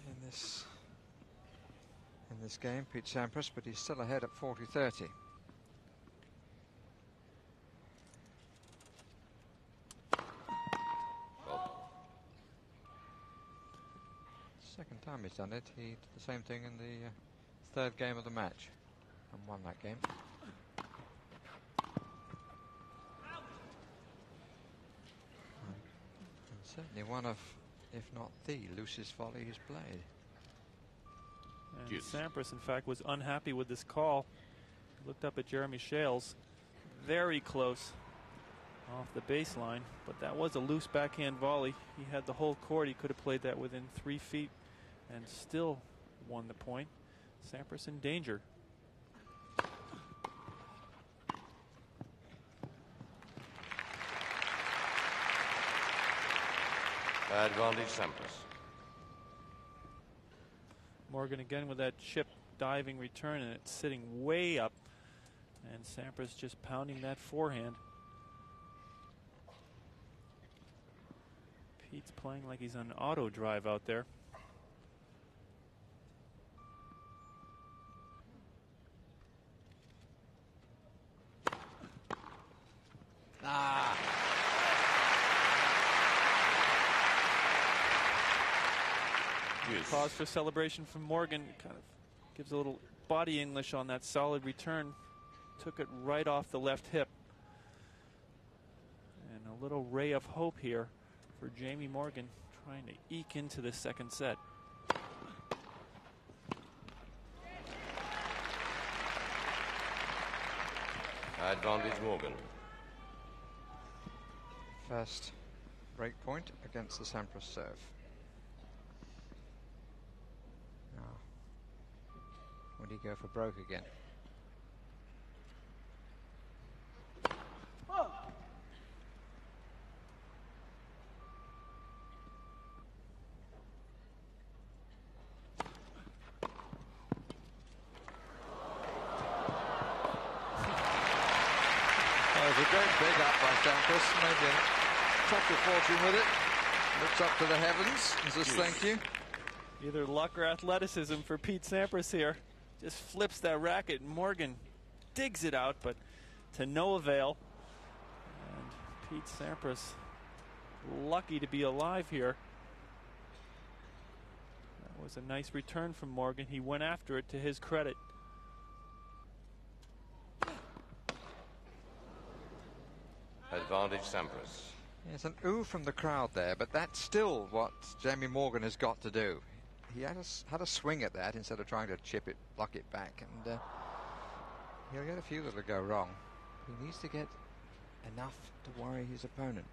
in this game, Pete Sampras, but he's still ahead at 40-30. Second time he's done it. He did the same thing in the third game of the match and won that game. And certainly one of, if not the loosest volley he's played. And Sampras, in fact, was unhappy with this call. He looked up at Jeremy Shales, very close off the baseline, but that was a loose backhand volley. He had the whole court. He could have played that within 3 feet and still won the point. Sampras in danger. Advantage Sampras. Morgan again with that chip diving return, and it's sitting way up. And Sampras just pounding that forehand. Pete's playing like he's on auto drive out there. Pause for celebration from Morgan. Kind of gives a little body English on that solid return. Took it right off the left hip. And a little ray of hope here for Jamie Morgan, trying to eke into the second set. Advantage Morgan. First break point against the Sampras serve. Now, would he go for broke again? Big up by Sampras, maybe a touch of fortune with it. Looks up to the heavens and says thank you. Either luck or athleticism for Pete Sampras here. Just flips that racket. Morgan digs it out, but to no avail. And Pete Sampras lucky to be alive here. That was a nice return from Morgan. He went after it, to his credit. Advantage Sampras. There's an ooh from the crowd there, but that's still what Jamie Morgan has got to do. He had a swing at that instead of trying to chip it, block it back, and he'll get a few that'll go wrong. He needs to get enough to worry his opponent.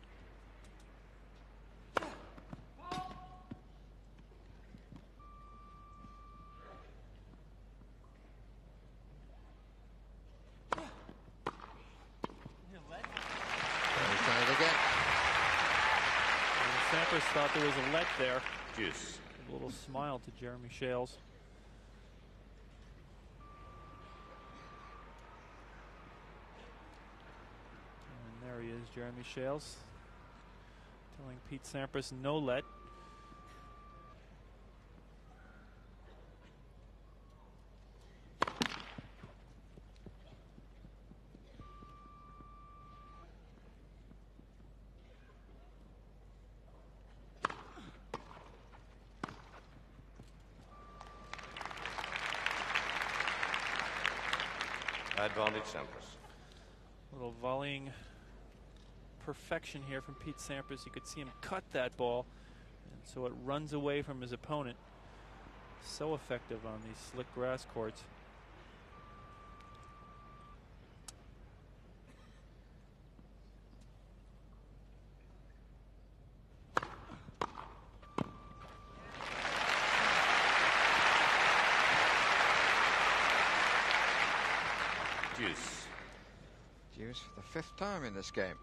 Sampras thought there was a let there. Deuce. A little smile to Jeremy Shales. And there he is, Jeremy Shales, telling Pete Sampras no let. Advantage Sampras. Little volleying perfection here from Pete Sampras. You could see him cut that ball, and so it runs away from his opponent. So effective on these slick grass courts. Deuce for the 5th time in this game.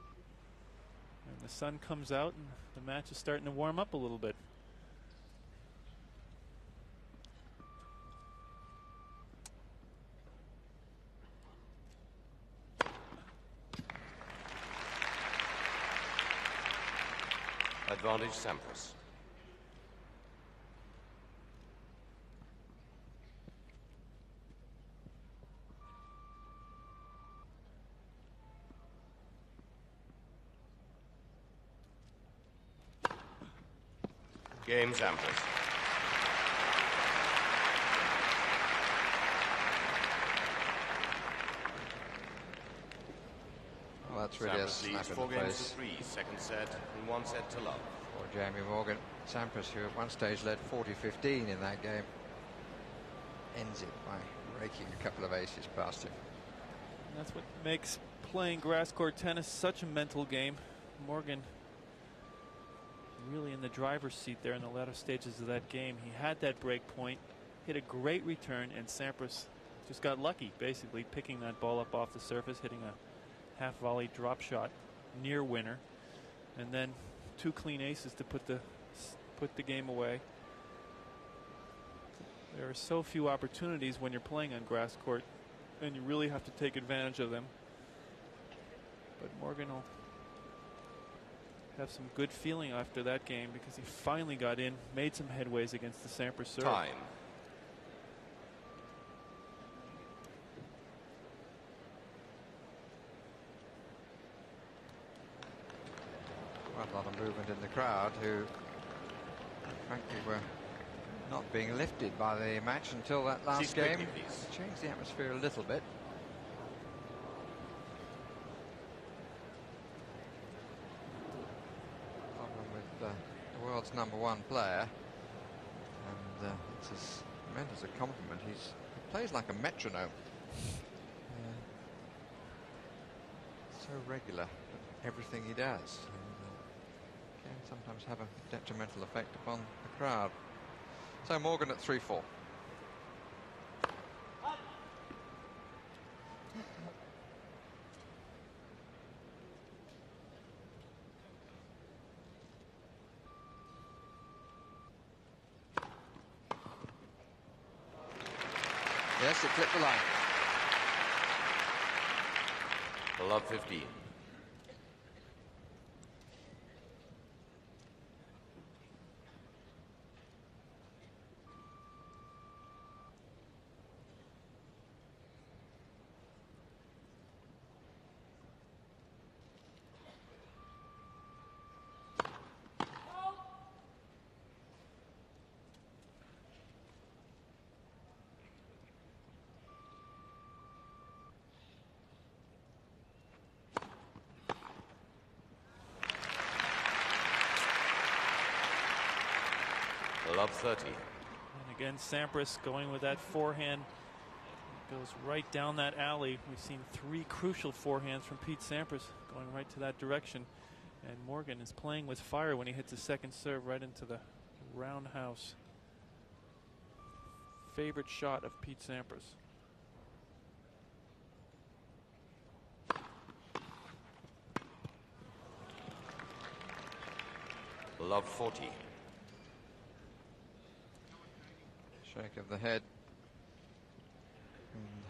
And the sun comes out and the match is starting to warm up a little bit. Advantage Sampras. Game Sampras. Well, that's really a slap in the 4 games face. to 3, second set, and 1 set to love. For Jamie Morgan. Sampras, who at one stage led 40-15 in that game, ends it by raking a couple of aces past him. And that's what makes playing grass court tennis such a mental game. Morgan really in the driver's seat there in the latter stages of that game. He had that break point, hit a great return, and Sampras just got lucky, basically picking that ball up off the surface, hitting a half volley drop shot near winner, and then 2 clean aces to put the game away. There are so few opportunities when you're playing on grass court, and you really have to take advantage of them. But Morgan will have some good feeling after that game because he finally got in, made some headways against the Sampras serve. Time. Quite a lot of movement in the crowd who frankly were not being lifted by the match until that last game. Changed the atmosphere a little bit. The world's #1 player, and it's meant as a compliment. He plays like a metronome. So regular at everything he does, and can sometimes have a detrimental effect upon the crowd. So Morgan at 3-4. Yes, it clipped the line. Love 15. love 30. And again, Sampras going with that forehand. Goes right down that alley. We've seen 3 crucial forehands from Pete Sampras going right to that direction. And Morgan is playing with fire when he hits his second serve right into the roundhouse. Favorite shot of Pete Sampras. Love 40. Shake of the head.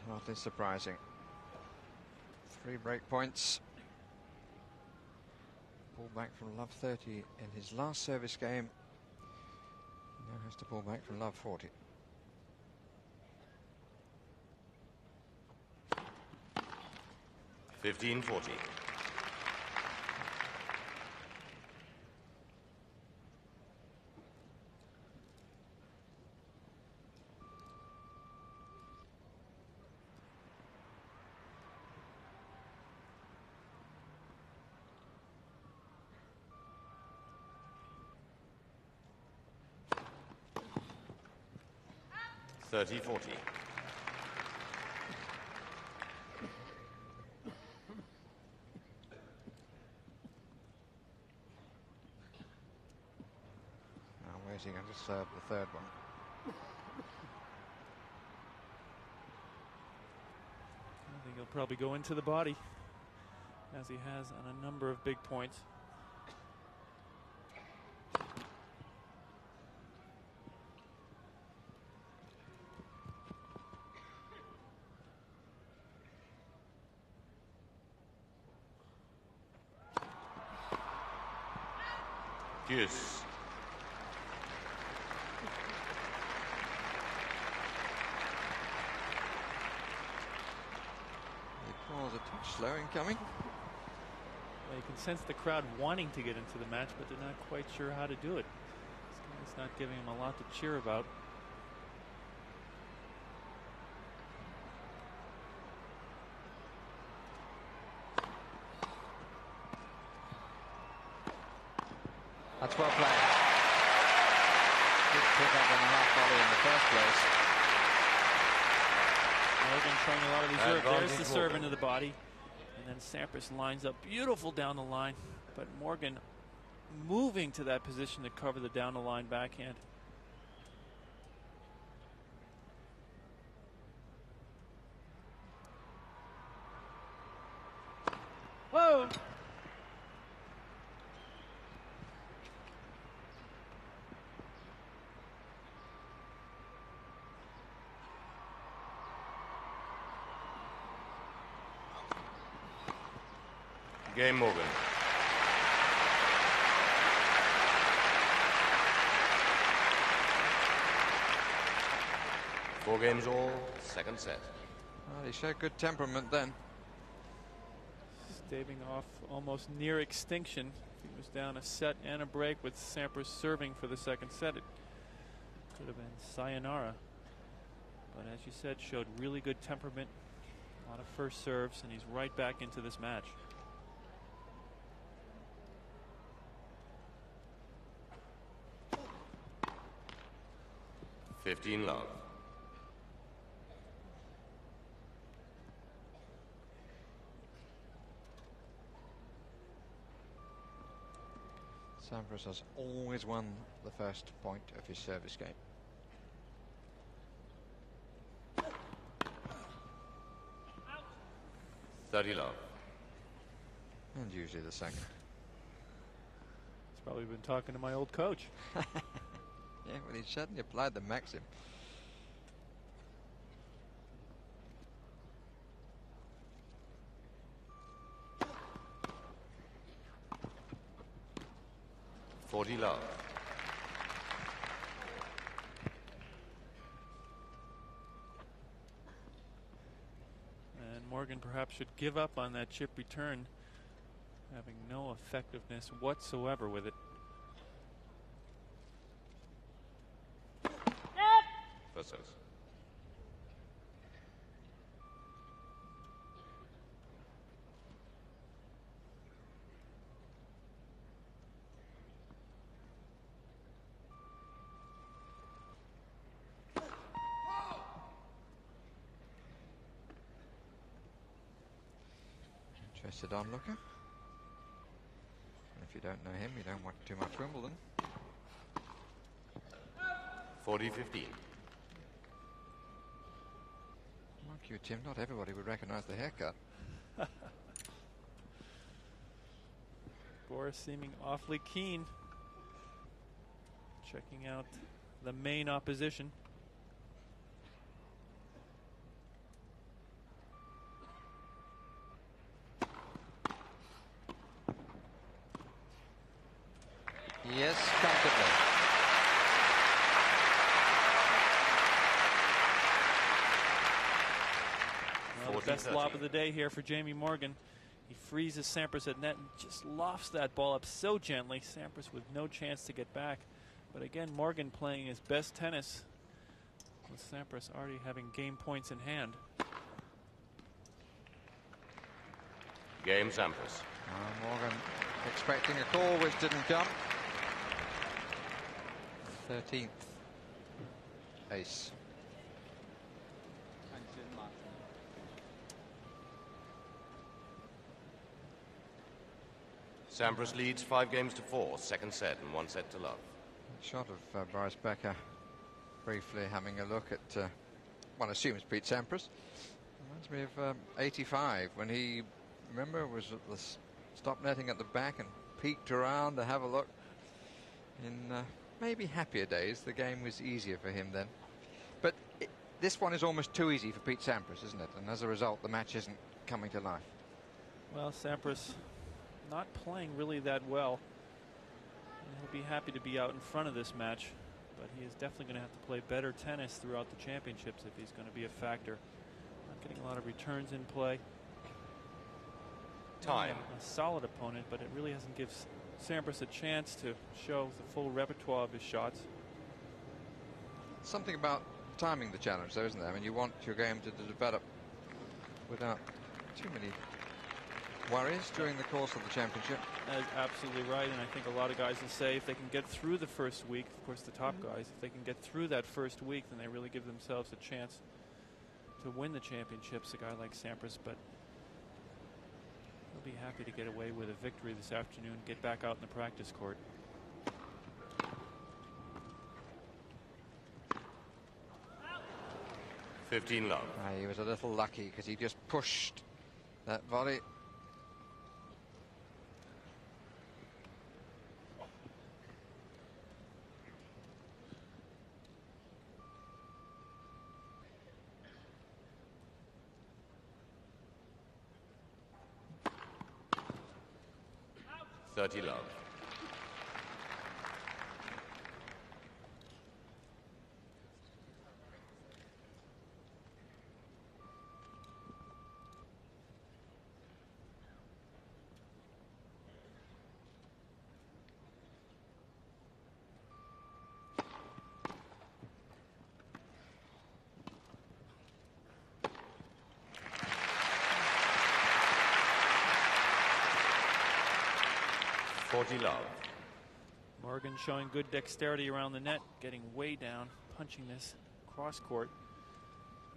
Hardly surprising. 3 break points. Pull back from love 30 in his last service game. Now has to pull back from love 40. $15.40. $30.40. Now waiting to serve the third one. I think he'll probably go into the body, as he has on a number of big points. Deuce. The ball's a touch slow in coming. Well, you can sense the crowd wanting to get into the match, but they're not quite sure how to do it. It's not giving them a lot to cheer about. That's well played. Good pick up on the half volley in the first place. Morgan showing a lot of reserve. Advantage There's the serve Morgan. into the body. And then Sampras lines up beautiful down the line. But Morgan moving to that position to cover the down the line backhand. Whoa! Game Morgan. Four games all, second set. Well, he showed good temperament then. Staving off almost near extinction. He was down a set and a break with Sampras serving for the second set. It could have been sayonara. But as you said, showed really good temperament. A lot of first serves, and he's right back into this match. $15 love. Sampras has always won the first point of his service game. $30 love. And usually the second. He's probably been talking to my old coach. Yeah, well, he certainly applied the maxim. $40 love. And Morgan perhaps should give up on that chip return, having no effectiveness whatsoever with it. First service. Interested onlooker. And if you don't know him, you don't watch too much Wimbledon. 40-15. Mark you, Tim, not everybody would recognize the haircut. Boris seeming awfully keen. Checking out the main opposition. Yes, comfortably. Well, the best lob of the day here for Jamie Morgan. He freezes Sampras at net and just lofts that ball up so gently. Sampras with no chance to get back. But again, Morgan playing his best tennis, with Sampras already having game points in hand. Game Sampras. Morgan expecting a call which didn't come. 13th ace. Sampras leads 5-4, second set and 1 set to love. Shot of Boris Becker briefly having a look at one assumes Pete Sampras. Reminds me of 85 when he, remember, was at the stop netting at the back and peeked around to have a look. In maybe happier days, the game was easier for him then. But this one is almost too easy for Pete Sampras, isn't it? And as a result, the match isn't coming to life. Well, Sampras not playing really that well. And he'll be happy to be out in front of this match, but he is definitely going to have to play better tennis throughout the championships if he's going to be a factor. Not getting a lot of returns in play. Time. A solid opponent, but it really hasn't given Sampras a chance to show the full repertoire of his shots. Something about timing the challenge, though, isn't there? I mean, you want your game to develop without too many worries during the course of the championship. That is absolutely right, and I think a lot of guys will say if they can get through the first week, of course the top guys, if they can get through that first week, then they really give themselves a chance to win the championships, a guy like Sampras. But he'll be happy to get away with a victory this afternoon, get back out in the practice court. Love. He was a little lucky because he just pushed that volley. Love. Love. Morgan showing good dexterity around the net, getting way down, punching this cross court,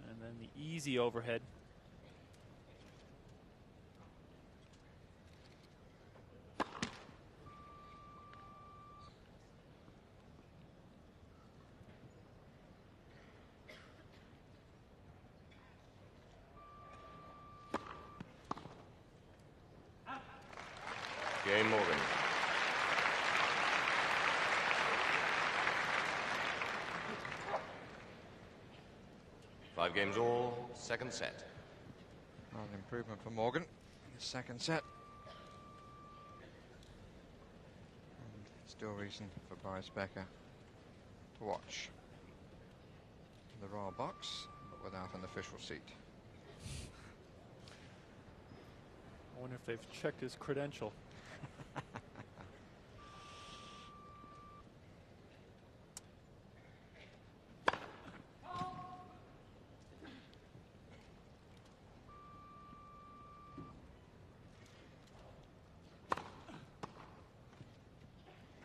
and then the easy overhead. Game Morgan. Five games all, second set. An improvement for Morgan in the second set. And still reason for Boris Becker to watch the Royal Box, but without an official seat. I wonder if they've checked his credential.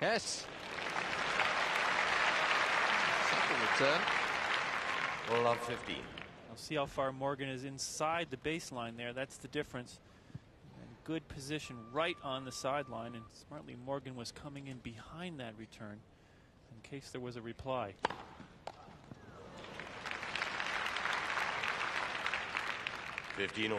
Yes. Simple return. Well, love 15. I'll see how far Morgan is inside the baseline there. That's the difference. And good position right on the sideline, and smartly Morgan was coming in behind that return in case there was a reply. $15 all.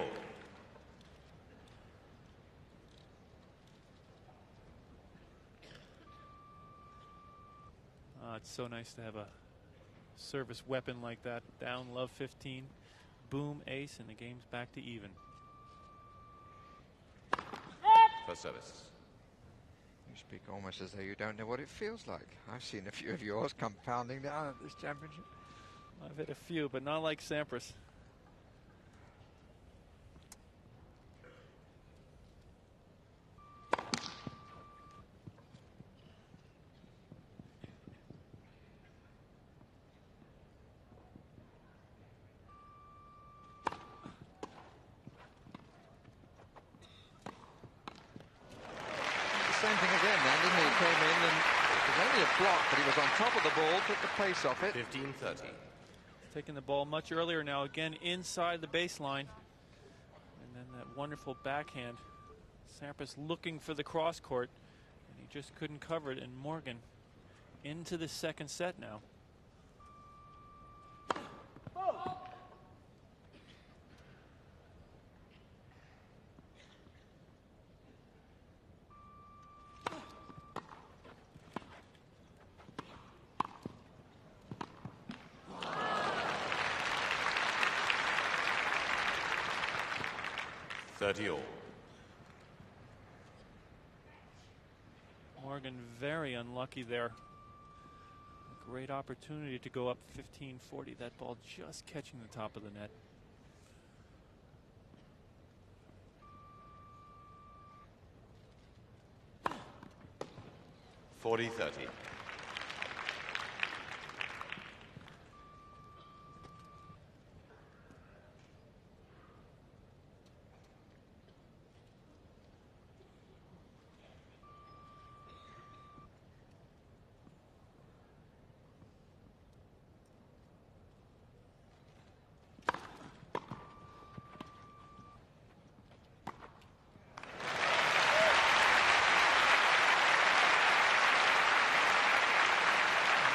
It's so nice to have a service weapon like that. Down, love 15, boom, ace, and the game's back to even. For service. You speak almost as though you don't know what it feels like. I've seen a few of yours come pounding down at this championship. I've hit a few, but not like Sampras. Same thing again then, didn't he? He came in and it was only a block, but he was on top of the ball, took the pace off it. 15-30. Taking the ball much earlier now, again inside the baseline. And then that wonderful backhand. Sampras looking for the cross court, and he just couldn't cover it. And Morgan into the second set now. All. Morgan very unlucky there. A great opportunity to go up 15-40. That ball just catching the top of the net. $40-30.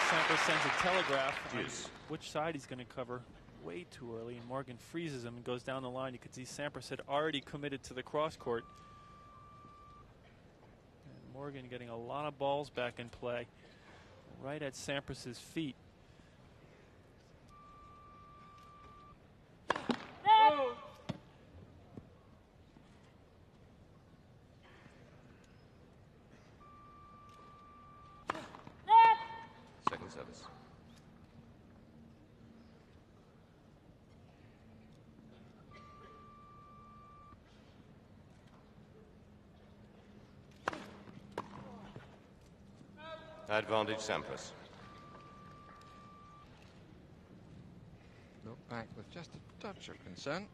Sampras sends a telegraph on which side he's going to cover way too early, and Morgan freezes him and goes down the line. You could see Sampras had already committed to the cross court. And Morgan getting a lot of balls back in play right at Sampras's feet. Second service. Advantage Sampras. Look back with just a touch of concern.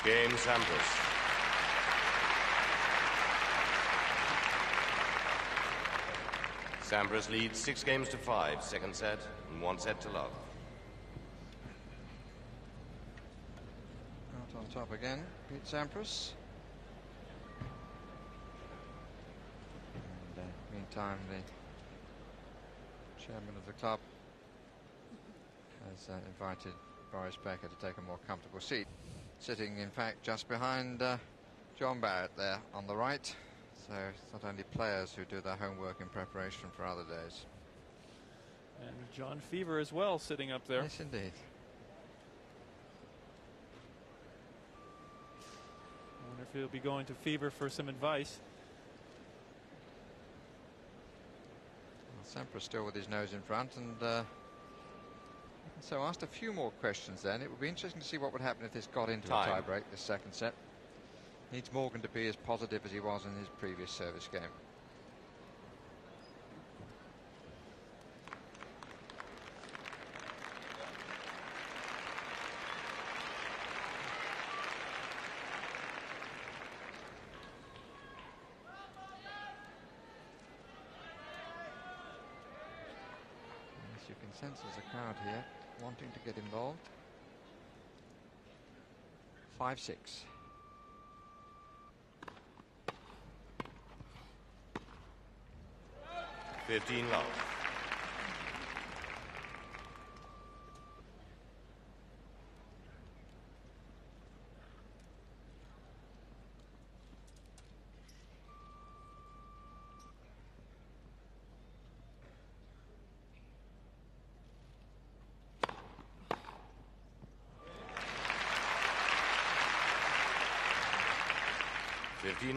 Game Sampras. Sampras leads 6-5, second set, and 1 set to love. Out on top again, Pete Sampras. And meantime, the chairman of the club has invited Boris Becker to take a more comfortable seat. Sitting, in fact, just behind John Barrett there on the right. So it's not only players who do their homework in preparation for other days. And John Fever as well sitting up there. Yes, indeed. I wonder if he'll be going to Fever for some advice. Well, Sampras still with his nose in front, and so asked a few more questions then. It would be interesting to see what would happen if this got into a tie-break, this second set. Needs Morgan to be as positive as he was in his previous service game. sense there's a crowd here wanting to get involved. 5-6. $15 love.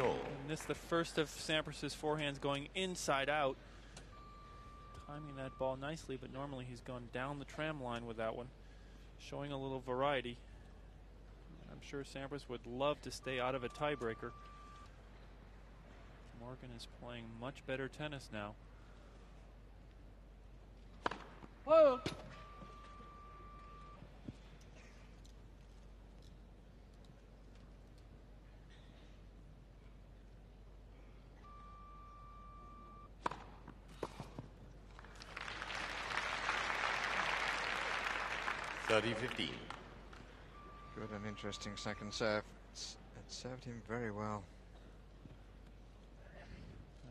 All. And this is the first of Sampras's forehands going inside out. Timing that ball nicely, but normally he's gone down the tram line with that one. Showing a little variety. I'm sure Sampras would love to stay out of a tiebreaker. Morgan is playing much better tennis now. Whoa. $30-15. Good and interesting second serve. It served him very well.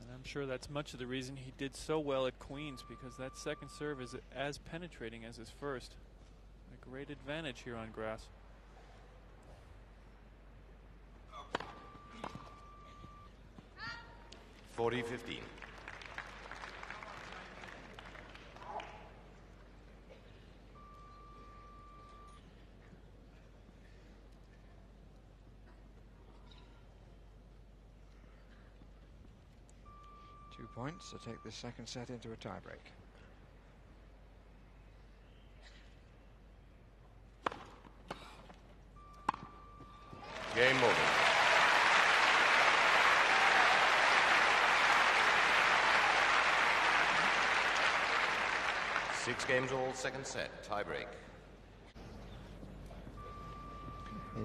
And I'm sure that's much of the reason he did so well at Queens, because that second serve is as penetrating as his first. A great advantage here on grass. $40-15. 2 points to take this second set into a tiebreak. Game over. Six games all, second set, tiebreak.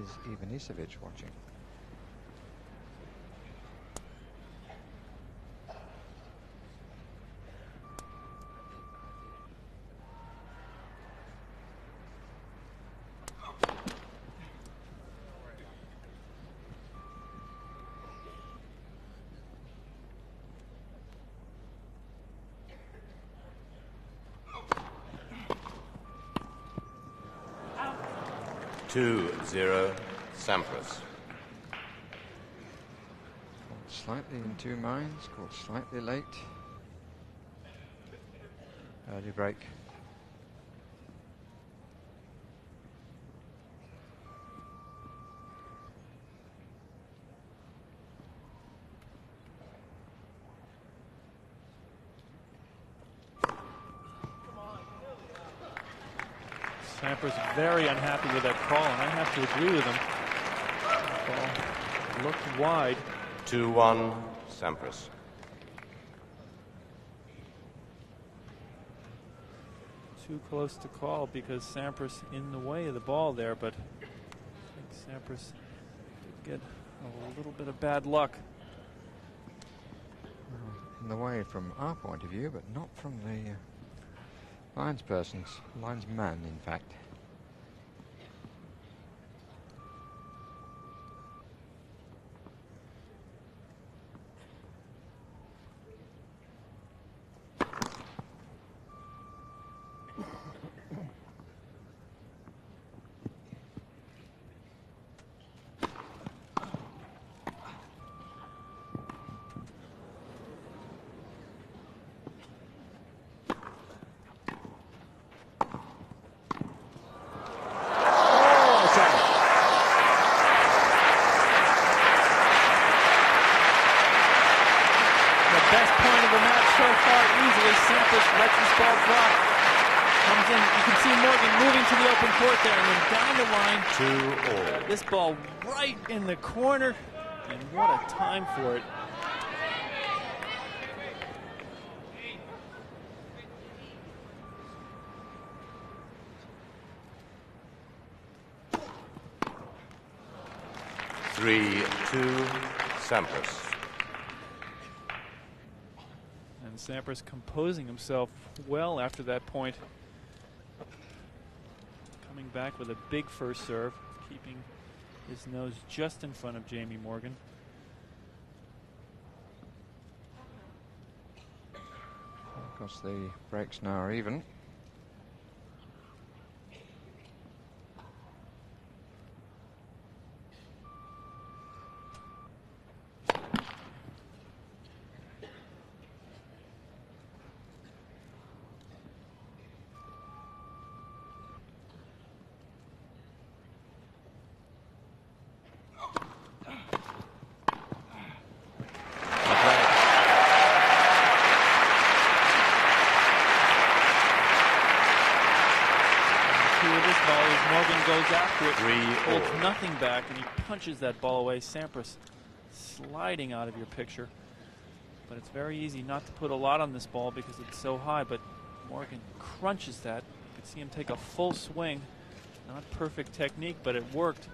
Is Ivanisevic watching? Two-zero, Sampras. Slightly in two minds, caught slightly late. Early break. Sampras very unhappy with that call, and I have to agree with him. Ball looked wide. 2-1, Sampras. Too close to call because Sampras in the way of the ball there, but I think Sampras did get a little bit of bad luck. In the way from our point of view, but not from the linesman, in fact. This ball right in the corner, and what a time for it. Three-two, Sampras. And Sampras composing himself well after that point. back with a big first serve, keeping his nose just in front of Jamie Morgan. Because the breaks now are even. Goes after it, holds nothing back, and he punches that ball away. Sampras sliding out of your picture. But it's very easy not to put a lot on this ball because it's so high, but Morgan crunches that. You can see him take a full swing. Not perfect technique, but it worked.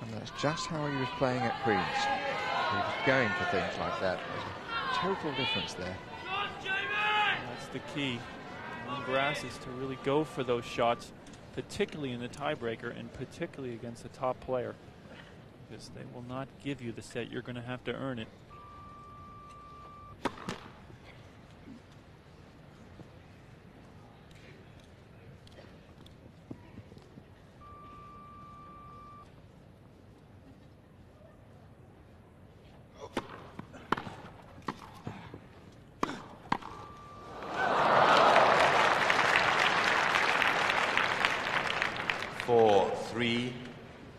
And that's just how he was playing at Queen's. He was going for things like that. There's a total difference there. And that's the key on grass, is to really go for those shots, particularly in the tiebreaker and particularly against a top player, because they will not give you the set. You're going to have to earn it.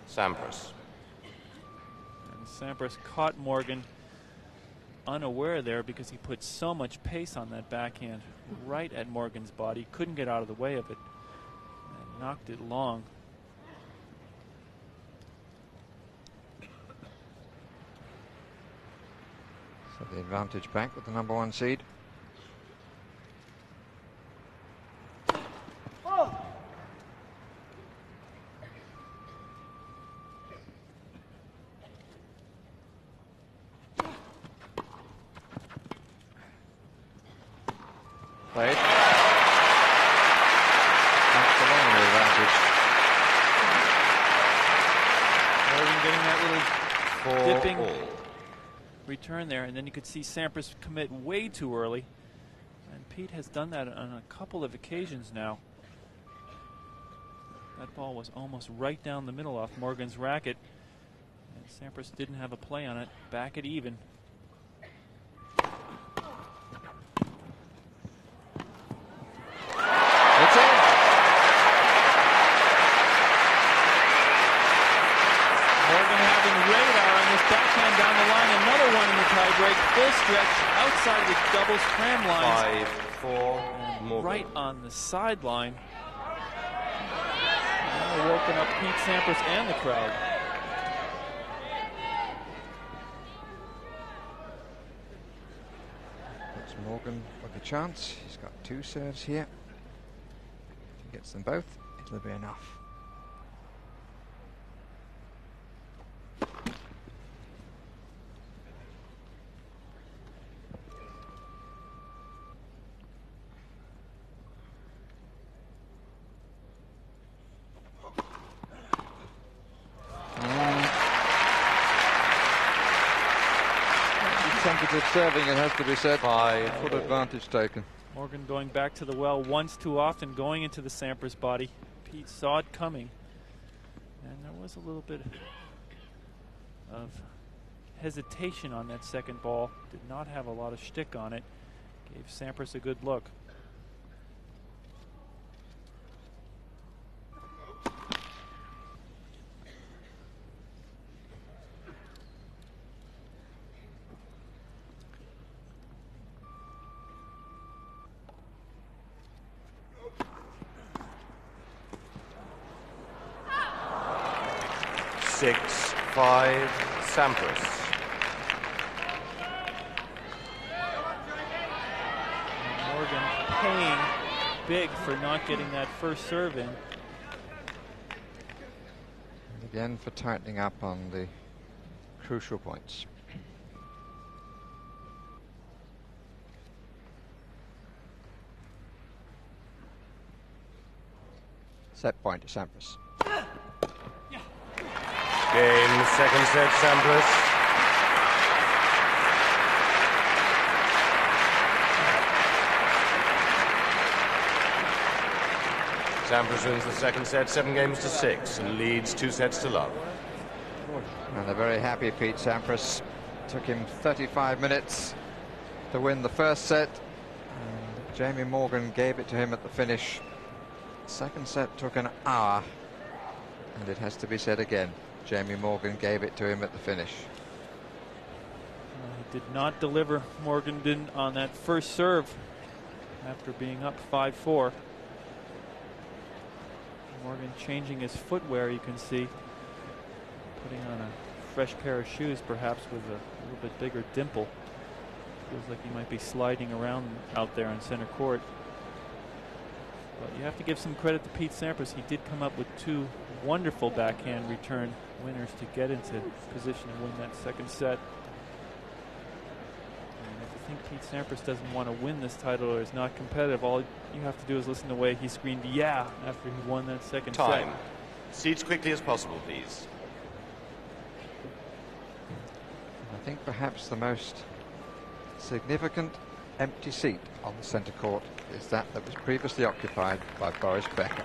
Sampras. And Sampras caught Morgan unaware there because he put so much pace on that backhand right at Morgan's body. Couldn't get out of the way of it and knocked it long. So the advantage back with the #1 seed. Played. That's the long advantage. Morgan getting that little dipping all. Return there, and then you could see Sampras commit way too early. And Pete has done that on a couple of occasions now. That ball was almost right down the middle off Morgan's racket. And Sampras didn't have a play on it. Back at even. Full stretch outside the doubles cram lines. 5-4. Right on the sideline. Now woken up Pete Sampras and the crowd. Puts Morgan with a chance. He's got 2 serves here. If he gets them both, it'll be enough. Serving, it has to be said. Full advantage taken. Morgan going back to the well once too often, going into the Sampras body. Pete saw it coming, and there was a little bit of hesitation on that second ball. Did not have a lot of shtick on it. Gave Sampras a good look. Sampras. Morgan paying big for not getting that first serve in. And again for tightening up on the crucial points. Set point to Sampras. Game, second set, Sampras. Sampras wins the second set 7-6 and leads 2-0. And they're very happy. Pete Sampras. Took him 35 minutes to win the first set. And Jamie Morgan gave it to him at the finish. Second set took an hour. And it has to be said again. Jamie Morgan gave it to him at the finish. He did not deliver, Morgan didn't, on that first serve after being up 5-4. Morgan changing his footwear, you can see, putting on a fresh pair of shoes, perhaps with a little bit bigger dimple. Feels like he might be sliding around out there in center court. But you have to give some credit to Pete Sampras. He did come up with 2 wonderful backhand return winners to get into position to win that second set. And if you think Pete Sampras doesn't want to win this title or is not competitive, all you have to do is listen to the way he screamed "yeah" after he won that second set. Time. Seats quickly as possible, please. I think perhaps the most significant empty seat on the centre court is that was previously occupied by Boris Becker.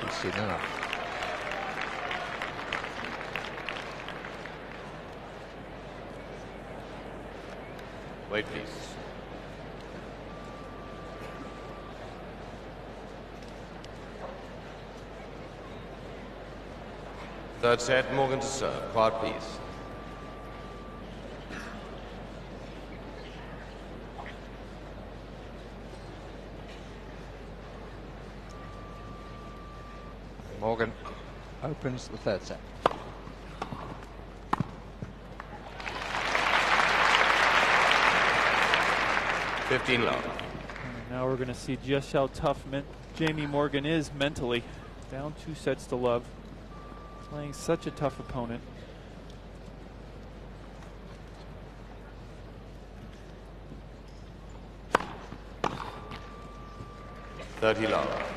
He's seen enough. Wait, please. Third set, Morgan to serve. Quiet, please. Morgan opens the third set. $15 love. Now we're going to see just how tough Jamie Morgan is mentally. Down 2 sets to love. Playing such a tough opponent. $30 love.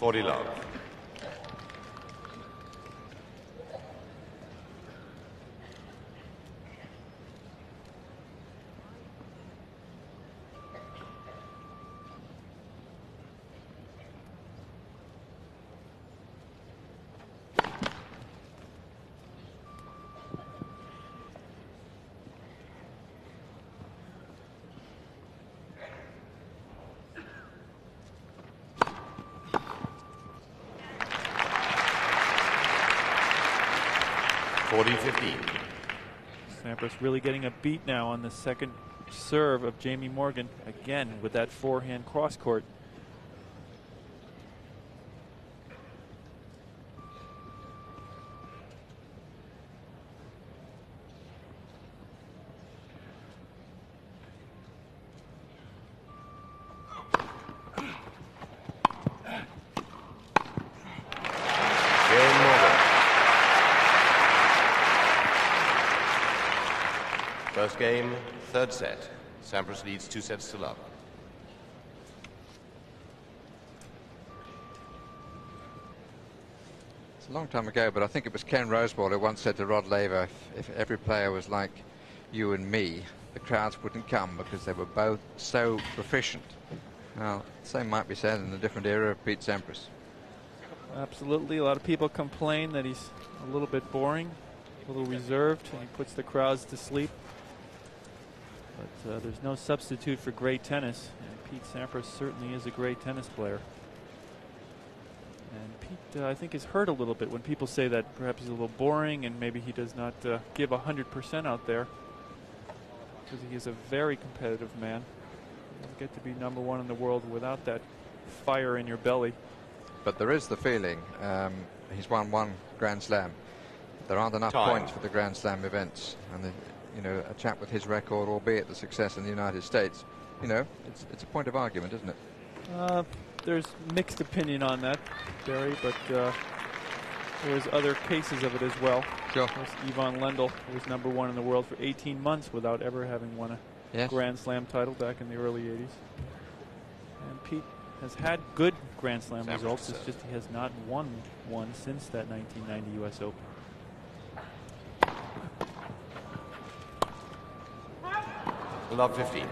$40 love. $40-15. Sampras really getting a beat now on the second serve of Jamie Morgan, again with that forehand cross court. First game, third set. Sampras leads 2-0. It's a long time ago, but I think it was Ken Rosewall who once said to Rod Laver, if every player was like you and me, the crowds wouldn't come because they were both so proficient. Well, the same might be said in a different era of Pete Sampras. Absolutely. A lot of people complain that he's a little bit boring, a little reserved, and he puts the crowds to sleep. But there's no substitute for great tennis, and Pete Sampras certainly is a great tennis player. And Pete, I think, is hurt a little bit when people say that perhaps he's a little boring and maybe he does not give 100% out there, because he is a very competitive man. He doesn't get to be #1 in the world without that fire in your belly. But there is the feeling he's won one Grand Slam. There aren't enough points for the Grand Slam events, and you know, a chap with his record, albeit the success in the United States, you know, it's a point of argument, isn't it? There's mixed opinion on that, Barry, but there's other cases of it as well. Sure. There's Ivan Lendl, who was #1 in the world for 18 months without ever having won a Grand Slam title back in the early 80s. And Pete has had good Grand Slam results. It's just he has not won one since that 1990 U.S. Open. Love 15.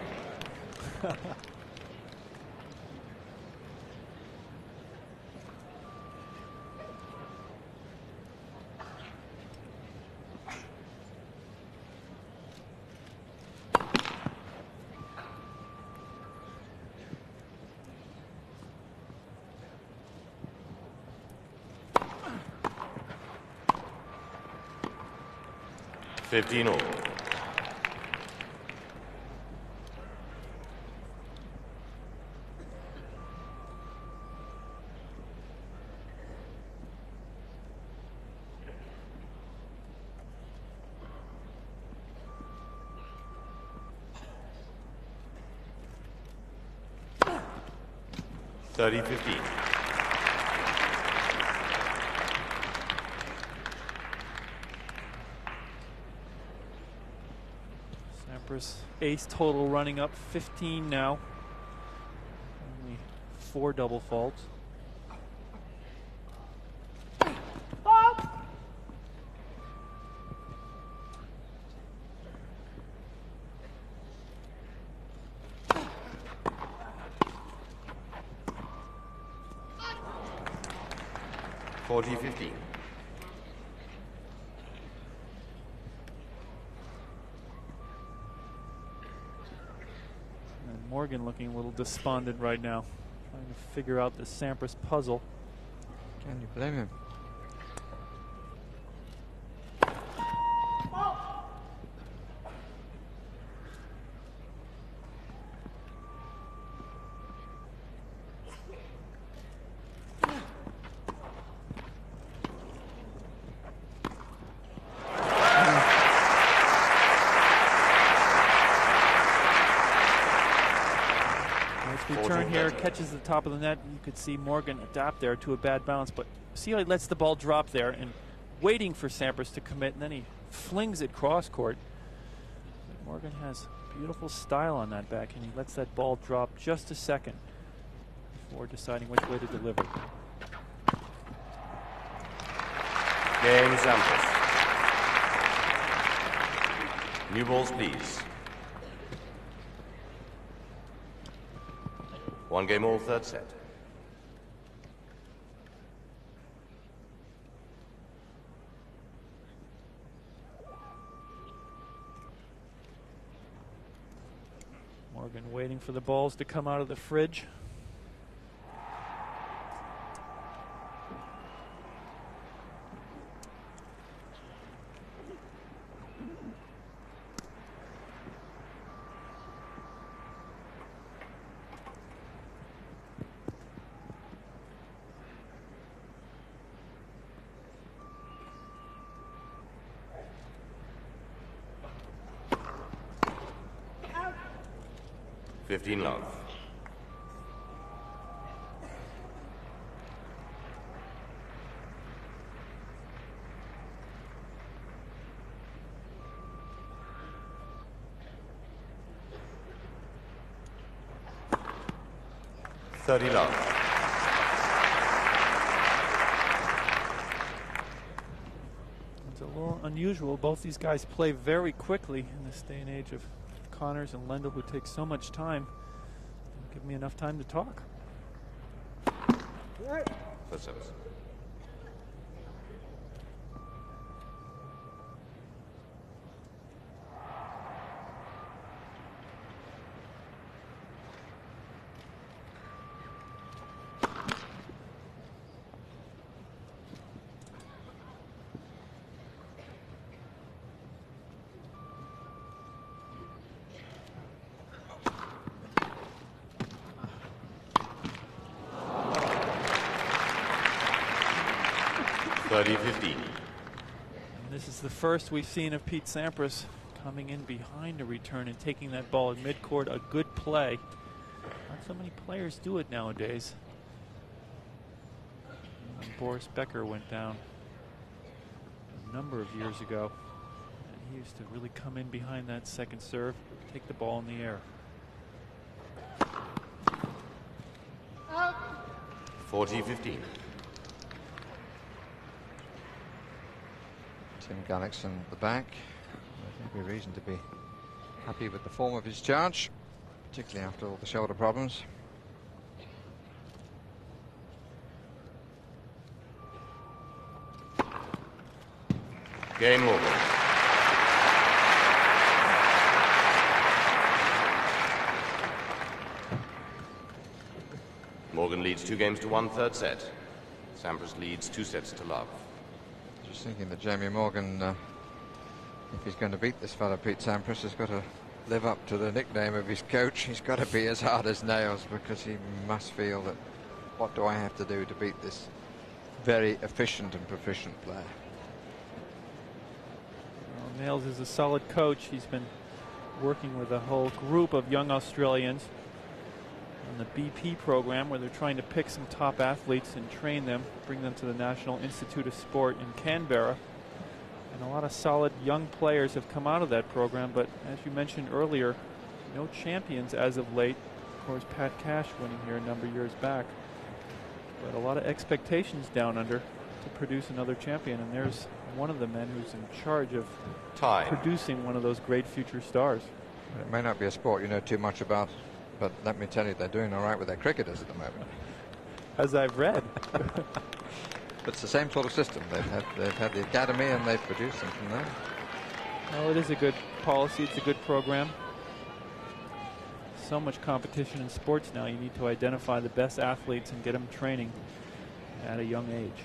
Fifteen all. Thirty 15. Sampras ace total running up 15 now. Only 4 double faults. And Morgan looking a little despondent right now, trying to figure out the Sampras puzzle. Can you blame him? Turn here, catches the top of the net. You could see Morgan adapt there to a bad bounce, but see how he lets the ball drop there and waiting for Sampras to commit, and then he flings it cross court. But Morgan has beautiful style on that back, and he lets that ball drop just a second before deciding which way to deliver. Game Sampras. New balls, please. 1 game all, third set. Morgan waiting for the balls to come out of the fridge. Love. Love. It's a little unusual. Both these guys play very quickly in this day and age of Connors and Lendl, who takes so much time. Don't give me enough time to talk. First service. 30-15. This is the first we've seen of Pete Sampras coming in behind a return and taking that ball in midcourt. A good play. Not so many players do it nowadays. When Boris Becker went down a number of years ago, and he used to really come in behind that second serve, take the ball in the air. 40-15. Tim Gullickson at the back. There's every reason to be happy with the form of his charge, particularly after all the shoulder problems. Game Morgan. Morgan leads 2 games to 1, third set. Sampras leads 2 sets to love. Just thinking that Jamie Morgan, if he's going to beat this fellow Pete Sampras, has got to live up to the nickname of his coach. He's got to be as hard as nails, because he must feel that, what do I have to do to beat this very efficient and proficient player? Well, Nails is a solid coach. He's been working with a whole group of young Australians on the BP program, where they're trying to pick some top athletes and train them, bring them to the National Institute of Sport in Canberra. And a lot of solid young players have come out of that program, but as you mentioned earlier, no champions as of late. Of course, Pat Cash winning here a number of years back. But a lot of expectations down under to produce another champion, and there's one of the men who's in charge of producing one of those great future stars. It may not be a sport you know too much about, but let me tell you, they're doing all right with their cricketers at the moment. As I've read. It's the same sort of system. They've had the academy, and they've produced them from there. Well, it is a good policy. It's a good program. So much competition in sports now. You need to identify the best athletes and get them training at a young age.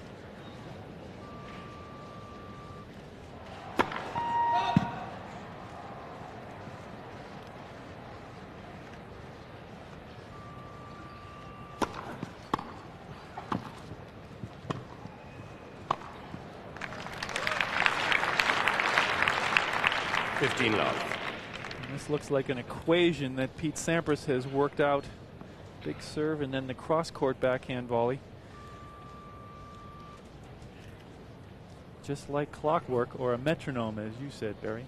This looks like an equation that Pete Sampras has worked out. Big serve and then the cross-court backhand volley. Just like clockwork, or a metronome, as you said, Barry.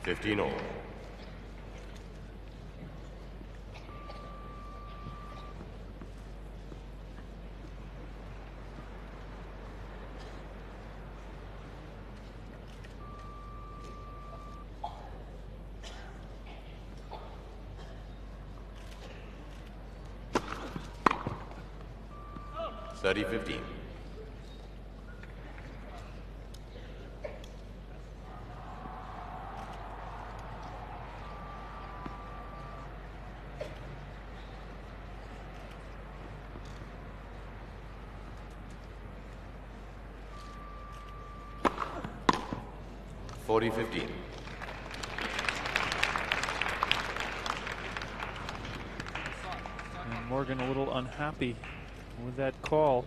$15 all. $30-15. $40-15. And Morgan a little unhappy with that call.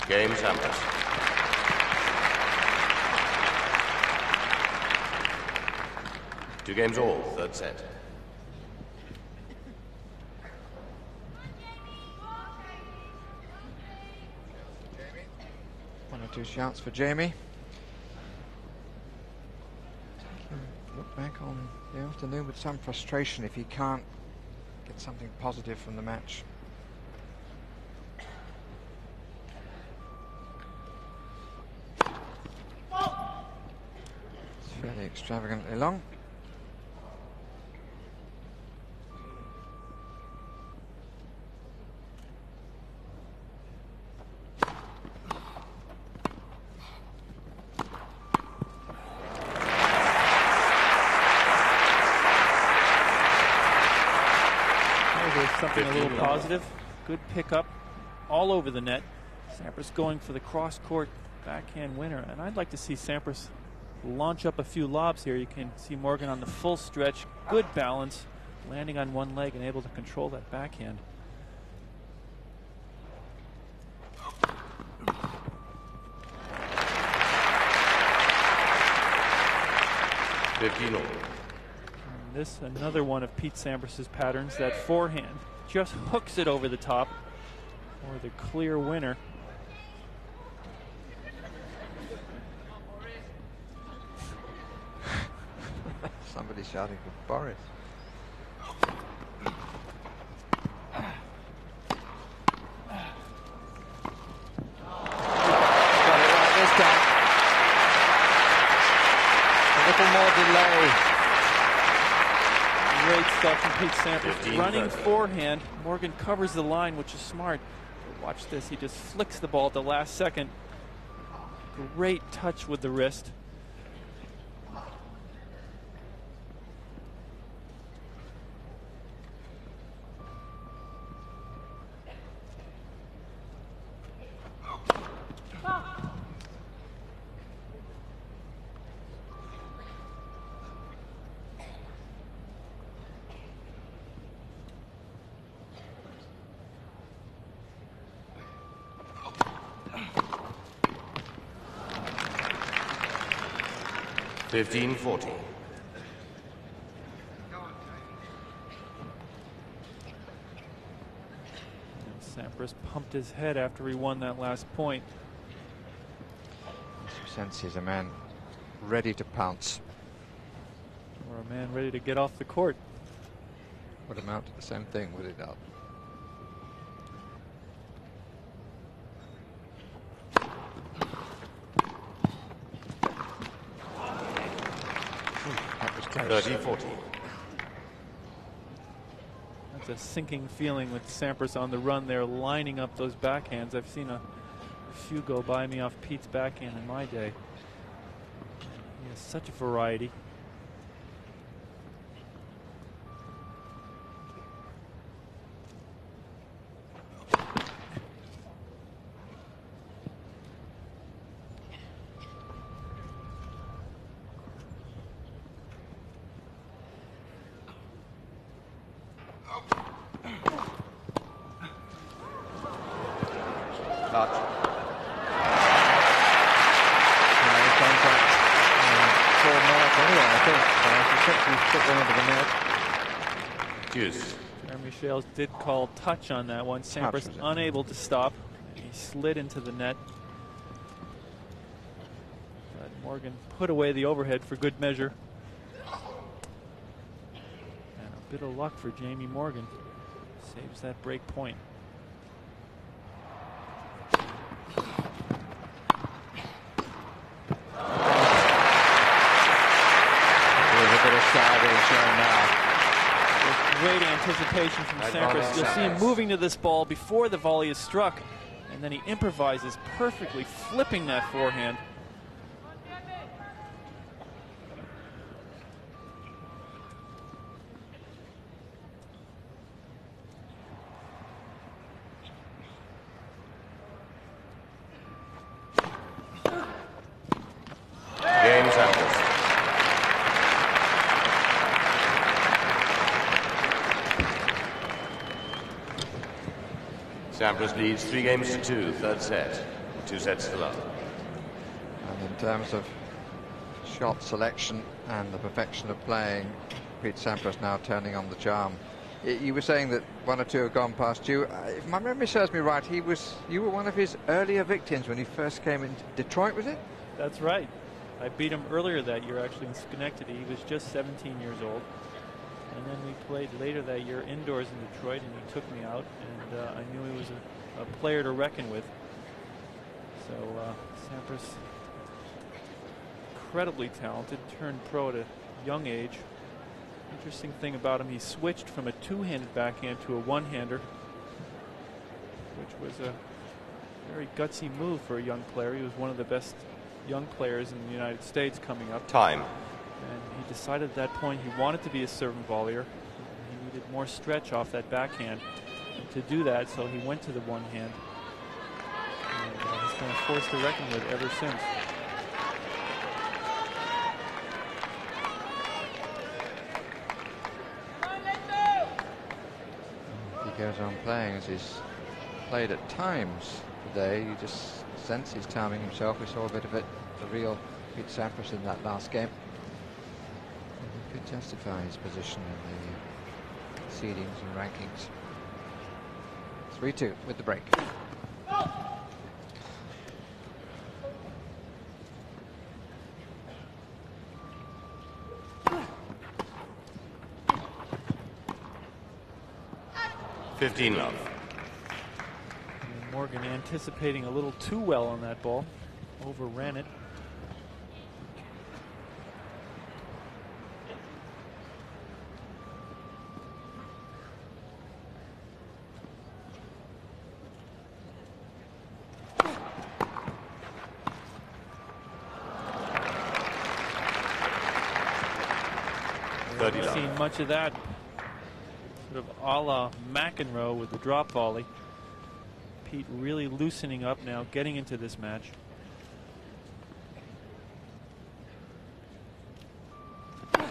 Game Sampras. Two games all, third set. One or two shots for Jamie. Look back on the afternoon with some frustration if he can't get something positive from the match. It's fairly extravagantly long. Something a little positive. Good pickup all over the net. Sampras going for the cross-court backhand winner. And I'd like to see Sampras launch up a few lobs here. You can see Morgan on the full stretch. Good balance, landing on one leg and able to control that backhand. This another one of Pete Sampras's patterns, that forehand just hooks it over the top for the clear winner. Somebody shouting for Boris. Got it right this time. A little more delay. Great stuff from Pete Sampras. Running forehand. Morgan covers the line, which is smart. Watch this. He just flicks the ball at the last second. Great touch with the wrist. Sampras pumped his head after he won that last point. You sense he's a man ready to pounce. Or a man ready to get off the court. Would amount to the same thing, would it not? That was close. 30-40. That's a sinking feeling with Sampras on the run there, lining up those backhands. I've seen a few go by me off Pete's backhand in my day. He has such a variety. Did call touch on that one. Sampras unable to stop. He slid into the net. But Morgan put away the overhead for good measure. And a bit of luck for Jamie Morgan. Saves that break point. There's a bit of salvage shown now. Great anticipation from Sampras. You'll see him moving to this ball before the volley is struck, and then he improvises perfectly, flipping that forehand. Game Sampras. Sampras leads 3-2, third set. 2 sets to love. And in terms of shot selection and the perfection of playing, Pete Sampras now turning on the charm. You were saying that 1 or 2 have gone past you. If my memory serves me right, you were one of his earlier victims when he first came into Detroit, was it? That's right. I beat him earlier that year, actually, in Schenectady. He was just 17 years old. And then we played later that year indoors in Detroit, and he took me out, and I knew he was a player to reckon with. So Sampras, incredibly talented, turned pro at a young age. Interesting thing about him, he switched from a two-handed backhand to a one-hander, which was a very gutsy move for a young player. He was one of the best young players in the United States coming up. Time. And he decided at that point he wanted to be a serve volleyer. He needed more stretch off that backhand. And to do that, so he went to the one hand. It's been a force to reckon with ever since. He goes on playing as he's played at times today. You just sense he's calming himself. We saw a bit of it, the real Pete Sampras in that last game. And he could justify his position in the seedings and rankings. 3-2 with the break. Love. Morgan anticipating a little too well on that ball. Overran it. Haven't seen much of that. Sort of a la McEnroe with the drop volley. Pete really loosening up now, getting into this match. That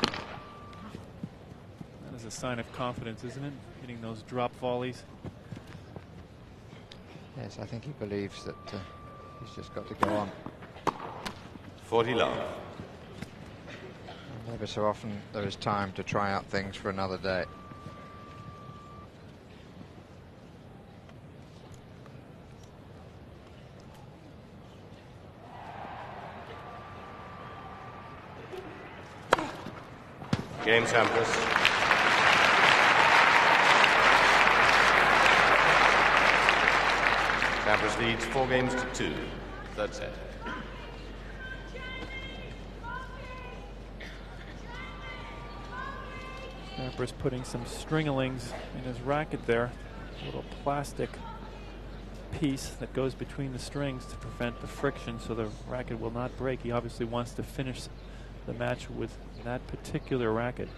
is a sign of confidence, isn't it? Hitting those drop volleys. Yes, I think he believes that he's just got to go on. 40 love. And never so often there is time to try out things for another day. Game Sampras. Sampras leads 4 games to 2. Third set. Sampras putting some stringalings in his racket there. A little plastic piece that goes between the strings to prevent the friction so the racket will not break. He obviously wants to finish the match with that particular racket.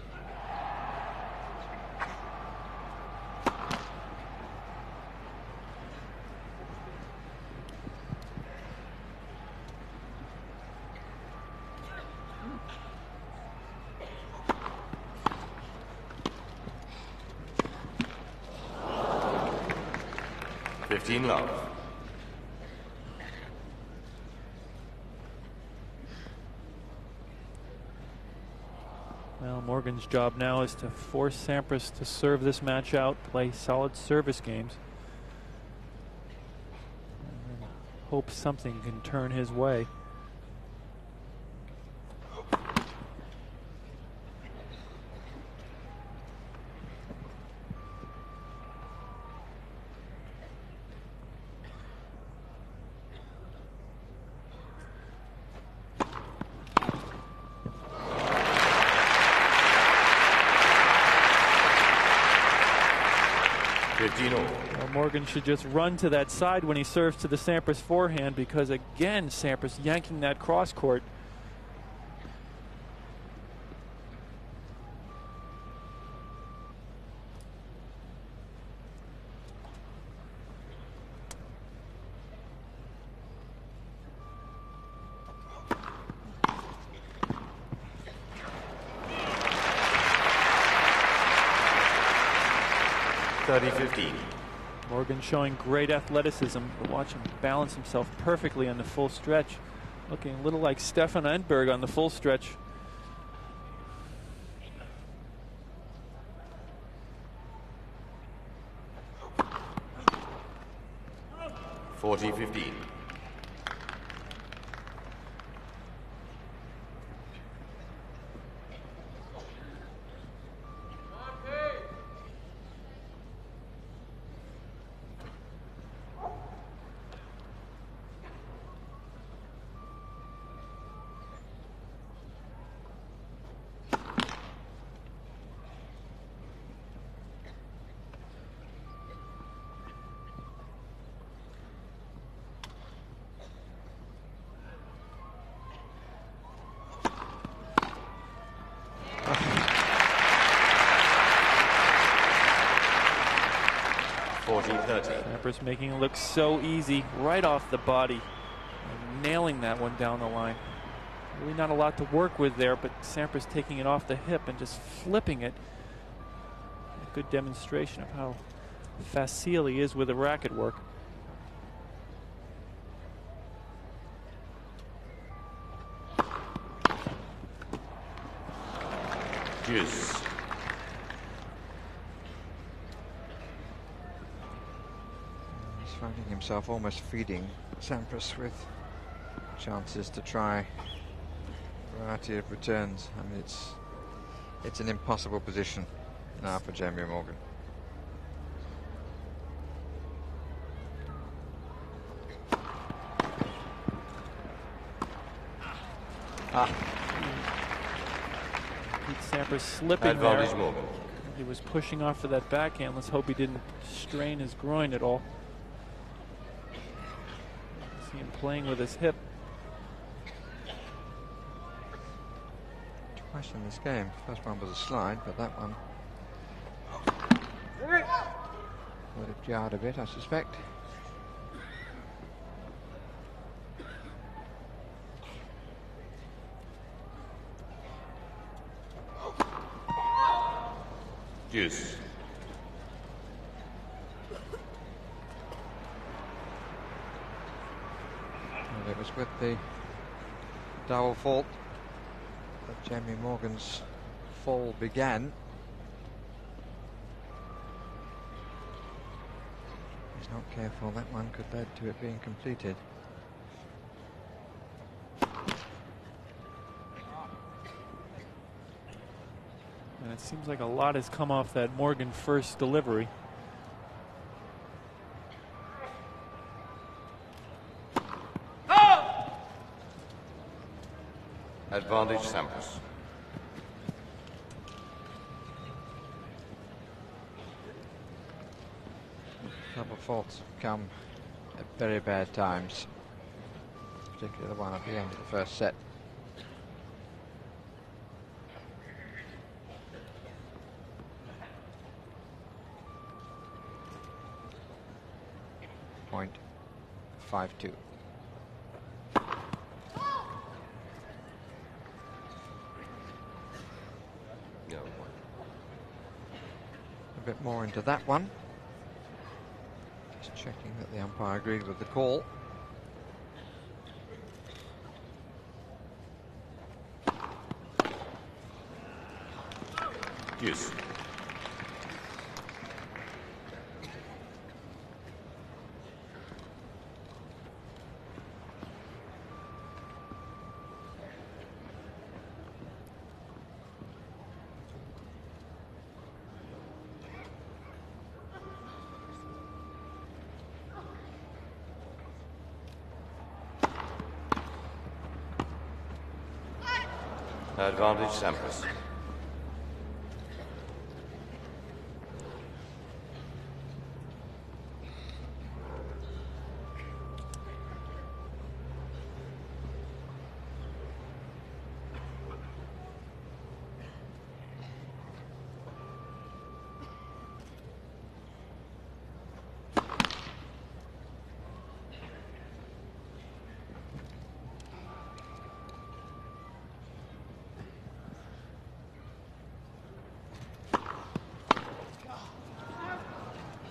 Love. Well, Morgan's job now is to force Sampras to serve this match out, play solid service games, and then hope something can turn his way. Well, Morgan should just run to that side when he serves to the Sampras forehand, because again Sampras yanking that cross court. Morgan showing great athleticism. Watch him balance himself perfectly on the full stretch. Looking a little like Stefan Edberg on the full stretch. (40-15). Sampras making it look so easy right off the body. And nailing that one down the line. Really not a lot to work with there, but Sampras taking it off the hip and just flipping it. A good demonstration of how facile he is with the racket work. Yes. He's finding himself almost feeding Sampras with chances to try a variety of returns. I mean, it's an impossible position now for Jamie Morgan. Sampras slipping Advantage there. Morgan. He was pushing off for that backhand. Let's hope he didn't strain his groin at all. See him playing with his hip. Twice in this game. First one was a slide, but that one would have jarred a bit, I suspect. Deuce. And it was with the double fault that Jamie Morgan's fall began. He's not careful, that one could lead to it being completed. And it seems like a lot has come off that Morgan first delivery. Advantage Sampras. Double faults come at very bad times, particularly the one at the end of the first set. Point 5-2. No. A bit more into that one. Just checking that the umpire agreed with the call. Yes. Advantage Sampras.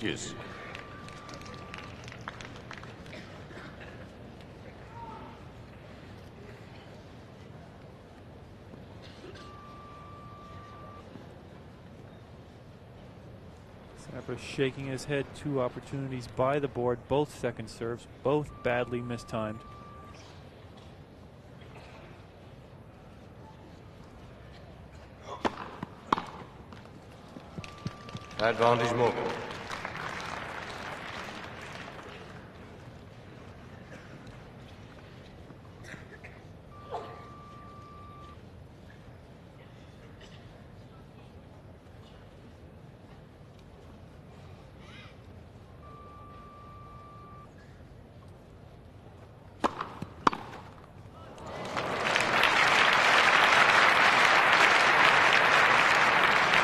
Yes. Sampras shaking his head. 2 opportunities by the board, both second serves, both badly mistimed. Advantage Morgan.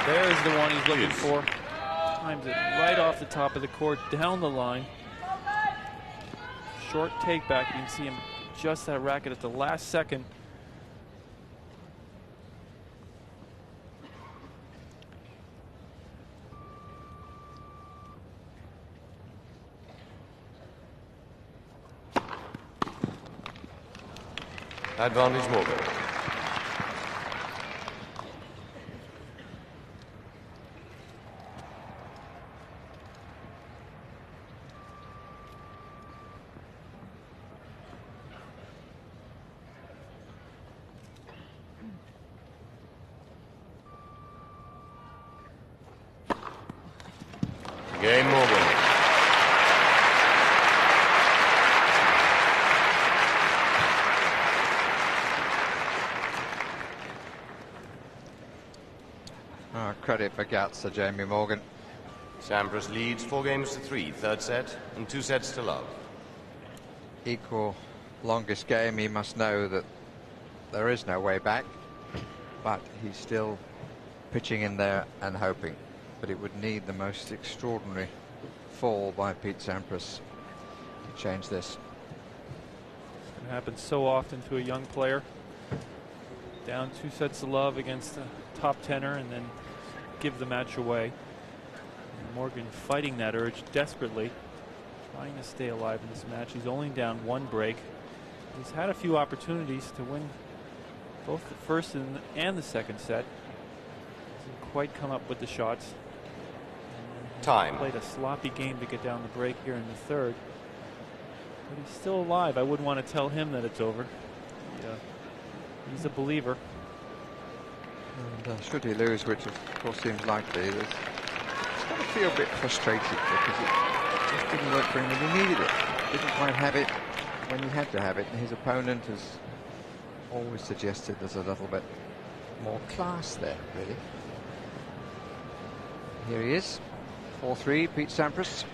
There's the one he's looking for. Times it right off the top of the court, down the line. Short take back. You can see him adjust that racket at the last second. Advantage Morgan. Game Morgan. Credit for guts to Jamie Morgan. Sampras leads 4 games to 3, third set, and 2 sets to love. Equal longest game, he must know that there is no way back, but he's still pitching in there and hoping. But it would need the most extraordinary fall by Pete Sampras to change this. It happens so often to a young player. Down 2 sets to love against a top tenor and then give the match away. And Morgan fighting that urge desperately, trying to stay alive in this match. He's only down 1 break. He's had a few opportunities to win both the first and the second set. Hasn't quite come up with the shots. Time. Played a sloppy game to get down the break here in the third. But he's still alive. I wouldn't want to tell him that it's over. He's a believer. And should he lose, which of course seems likely, he's got to feel a bit frustrated because it just didn't work for him when he needed it. Didn't quite have it when he had to have it. And his opponent has always suggested there's a little bit more class there, really. Here he is. 4-3, Pete Sampras.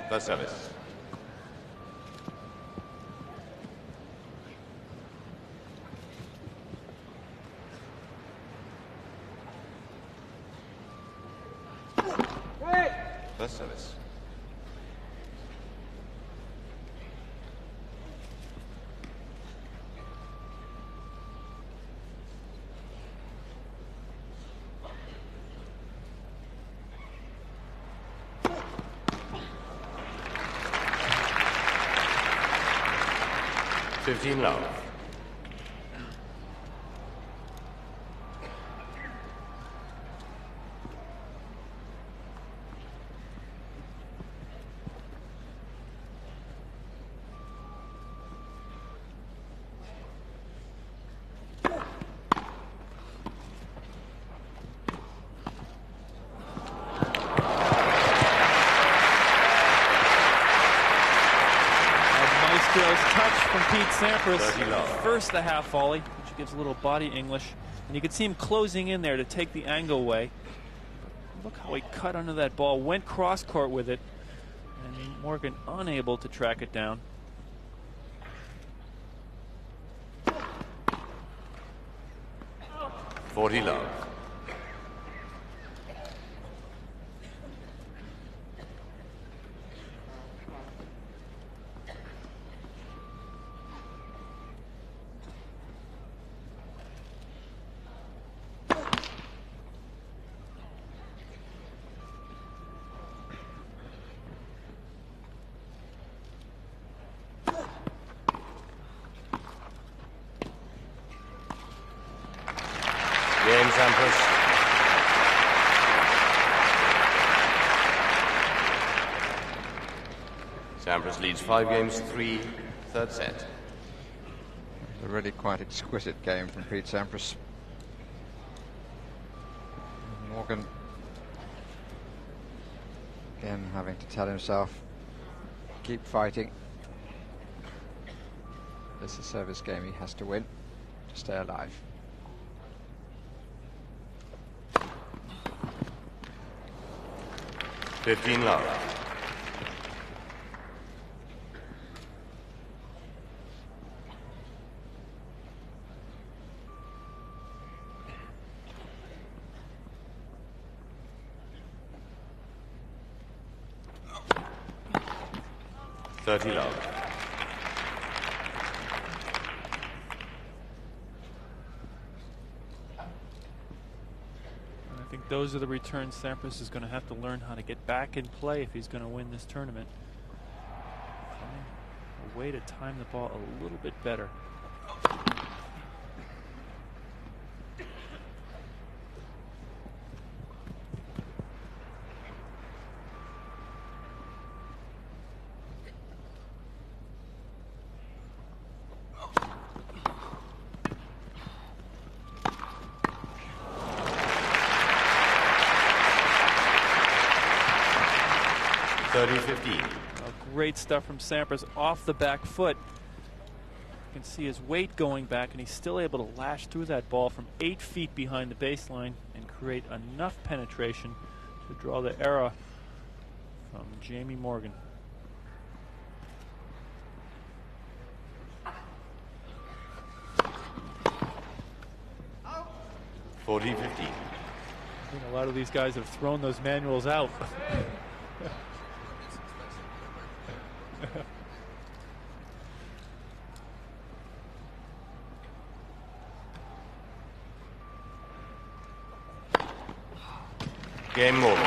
The service. The service. $15 love. Sampras first the half volley, which gives a little body English, and you could see him closing in there to take the angle away. Look how he cut under that ball, went cross court with it, and Morgan unable to track it down. $40 love. Game Sampras. Sampras leads 5 games to 3, third set. A really quite exquisite game from Pete Sampras. Morgan again having to tell himself, keep fighting. This is a service game he has to win to stay alive. $15 love. 30 love. I think those are the returns Sampras is going to have to learn how to get back in play if he's going to win this tournament. A way to time the ball a little bit better. Great stuff from Sampras off the back foot. You can see his weight going back, and he's still able to lash through that ball from 8 feet behind the baseline and create enough penetration to draw the error from Jamie Morgan. .40-15. I think a lot of these guys have thrown those manuals out. Game over.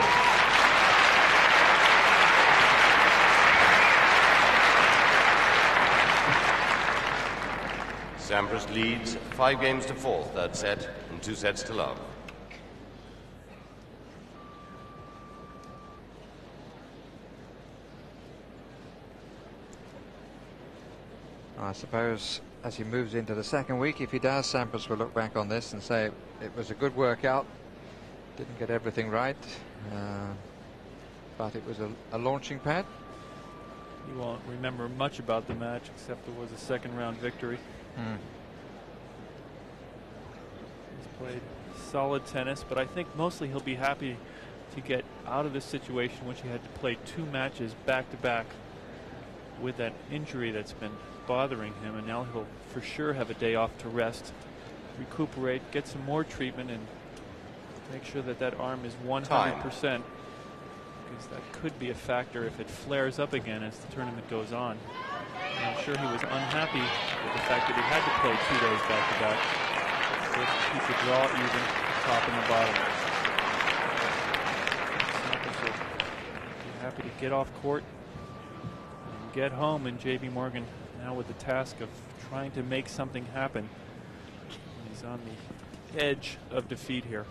Sampras leads 5 games to 4, third set, and 2 sets to love. I suppose as he moves into the second week, if he does, Sampras will look back on this and say it was a good workout. Didn't get everything right, but it was a launching pad. You won't remember much about the match except there was a second round victory. He's played solid tennis, but I think mostly he'll be happy to get out of this situation which he had to play 2 matches back to back with that injury that's been bothering him, and now he'll for sure have a day off to rest, recuperate, get some more treatment, and make sure that that arm is 100%, because that could be a factor if it flares up again as the tournament goes on. And I'm sure he was unhappy with the fact that he had to play 2 days back to back so he could draw even the top and the bottom. Sampras will be happy to get off court and get home, and J.B. Morgan now with the task of trying to make something happen. He's on the edge of defeat here.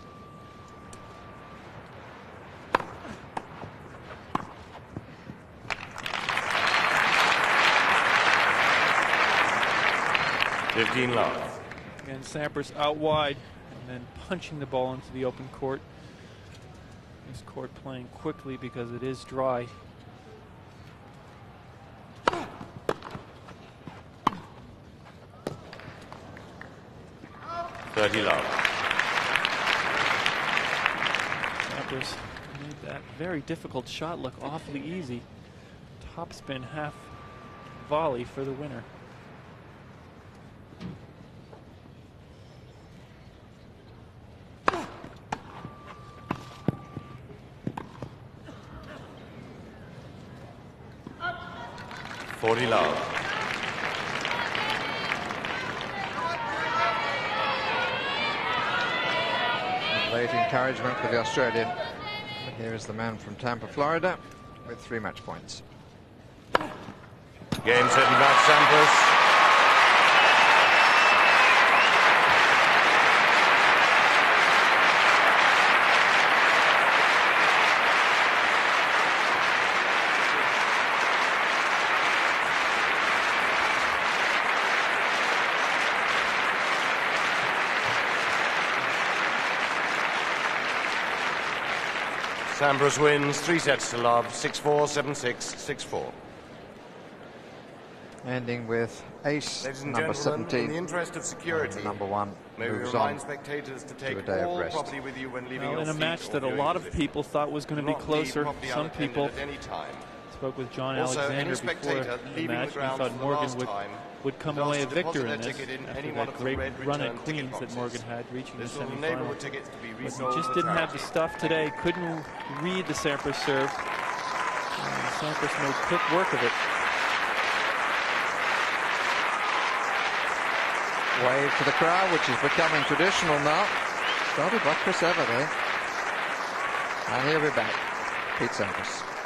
Love. Again, Sampras out wide and then punching the ball into the open court. This court playing quickly because it is dry. Love. Sampras made that very difficult shot look awfully easy. Topspin half volley for the winner. Love. Late encouragement for the Australian. Here is the man from Tampa, Florida, with 3 match points. Game, set, and match, Sampras. Sampras wins 3 sets to love, 6-4, 7-6, 6-4. Ending with ace number 17. In the interest of security, number 1 moves on spectators to take a day of rest. property with you when leaving in a match that a lot of people thought was going to be closer. Some people spoke with John Alexander before the match. He thought Morgan would come away a victor in this after that great run at Queens that Morgan had, reaching the semifinal. But he just didn't have the stuff today. Couldn't read the Sampras serve. Sampras made quick work of it. Wave to the crowd, which is becoming traditional now. Started by Chris Everett, eh? And he'll be back. Pete Sampras.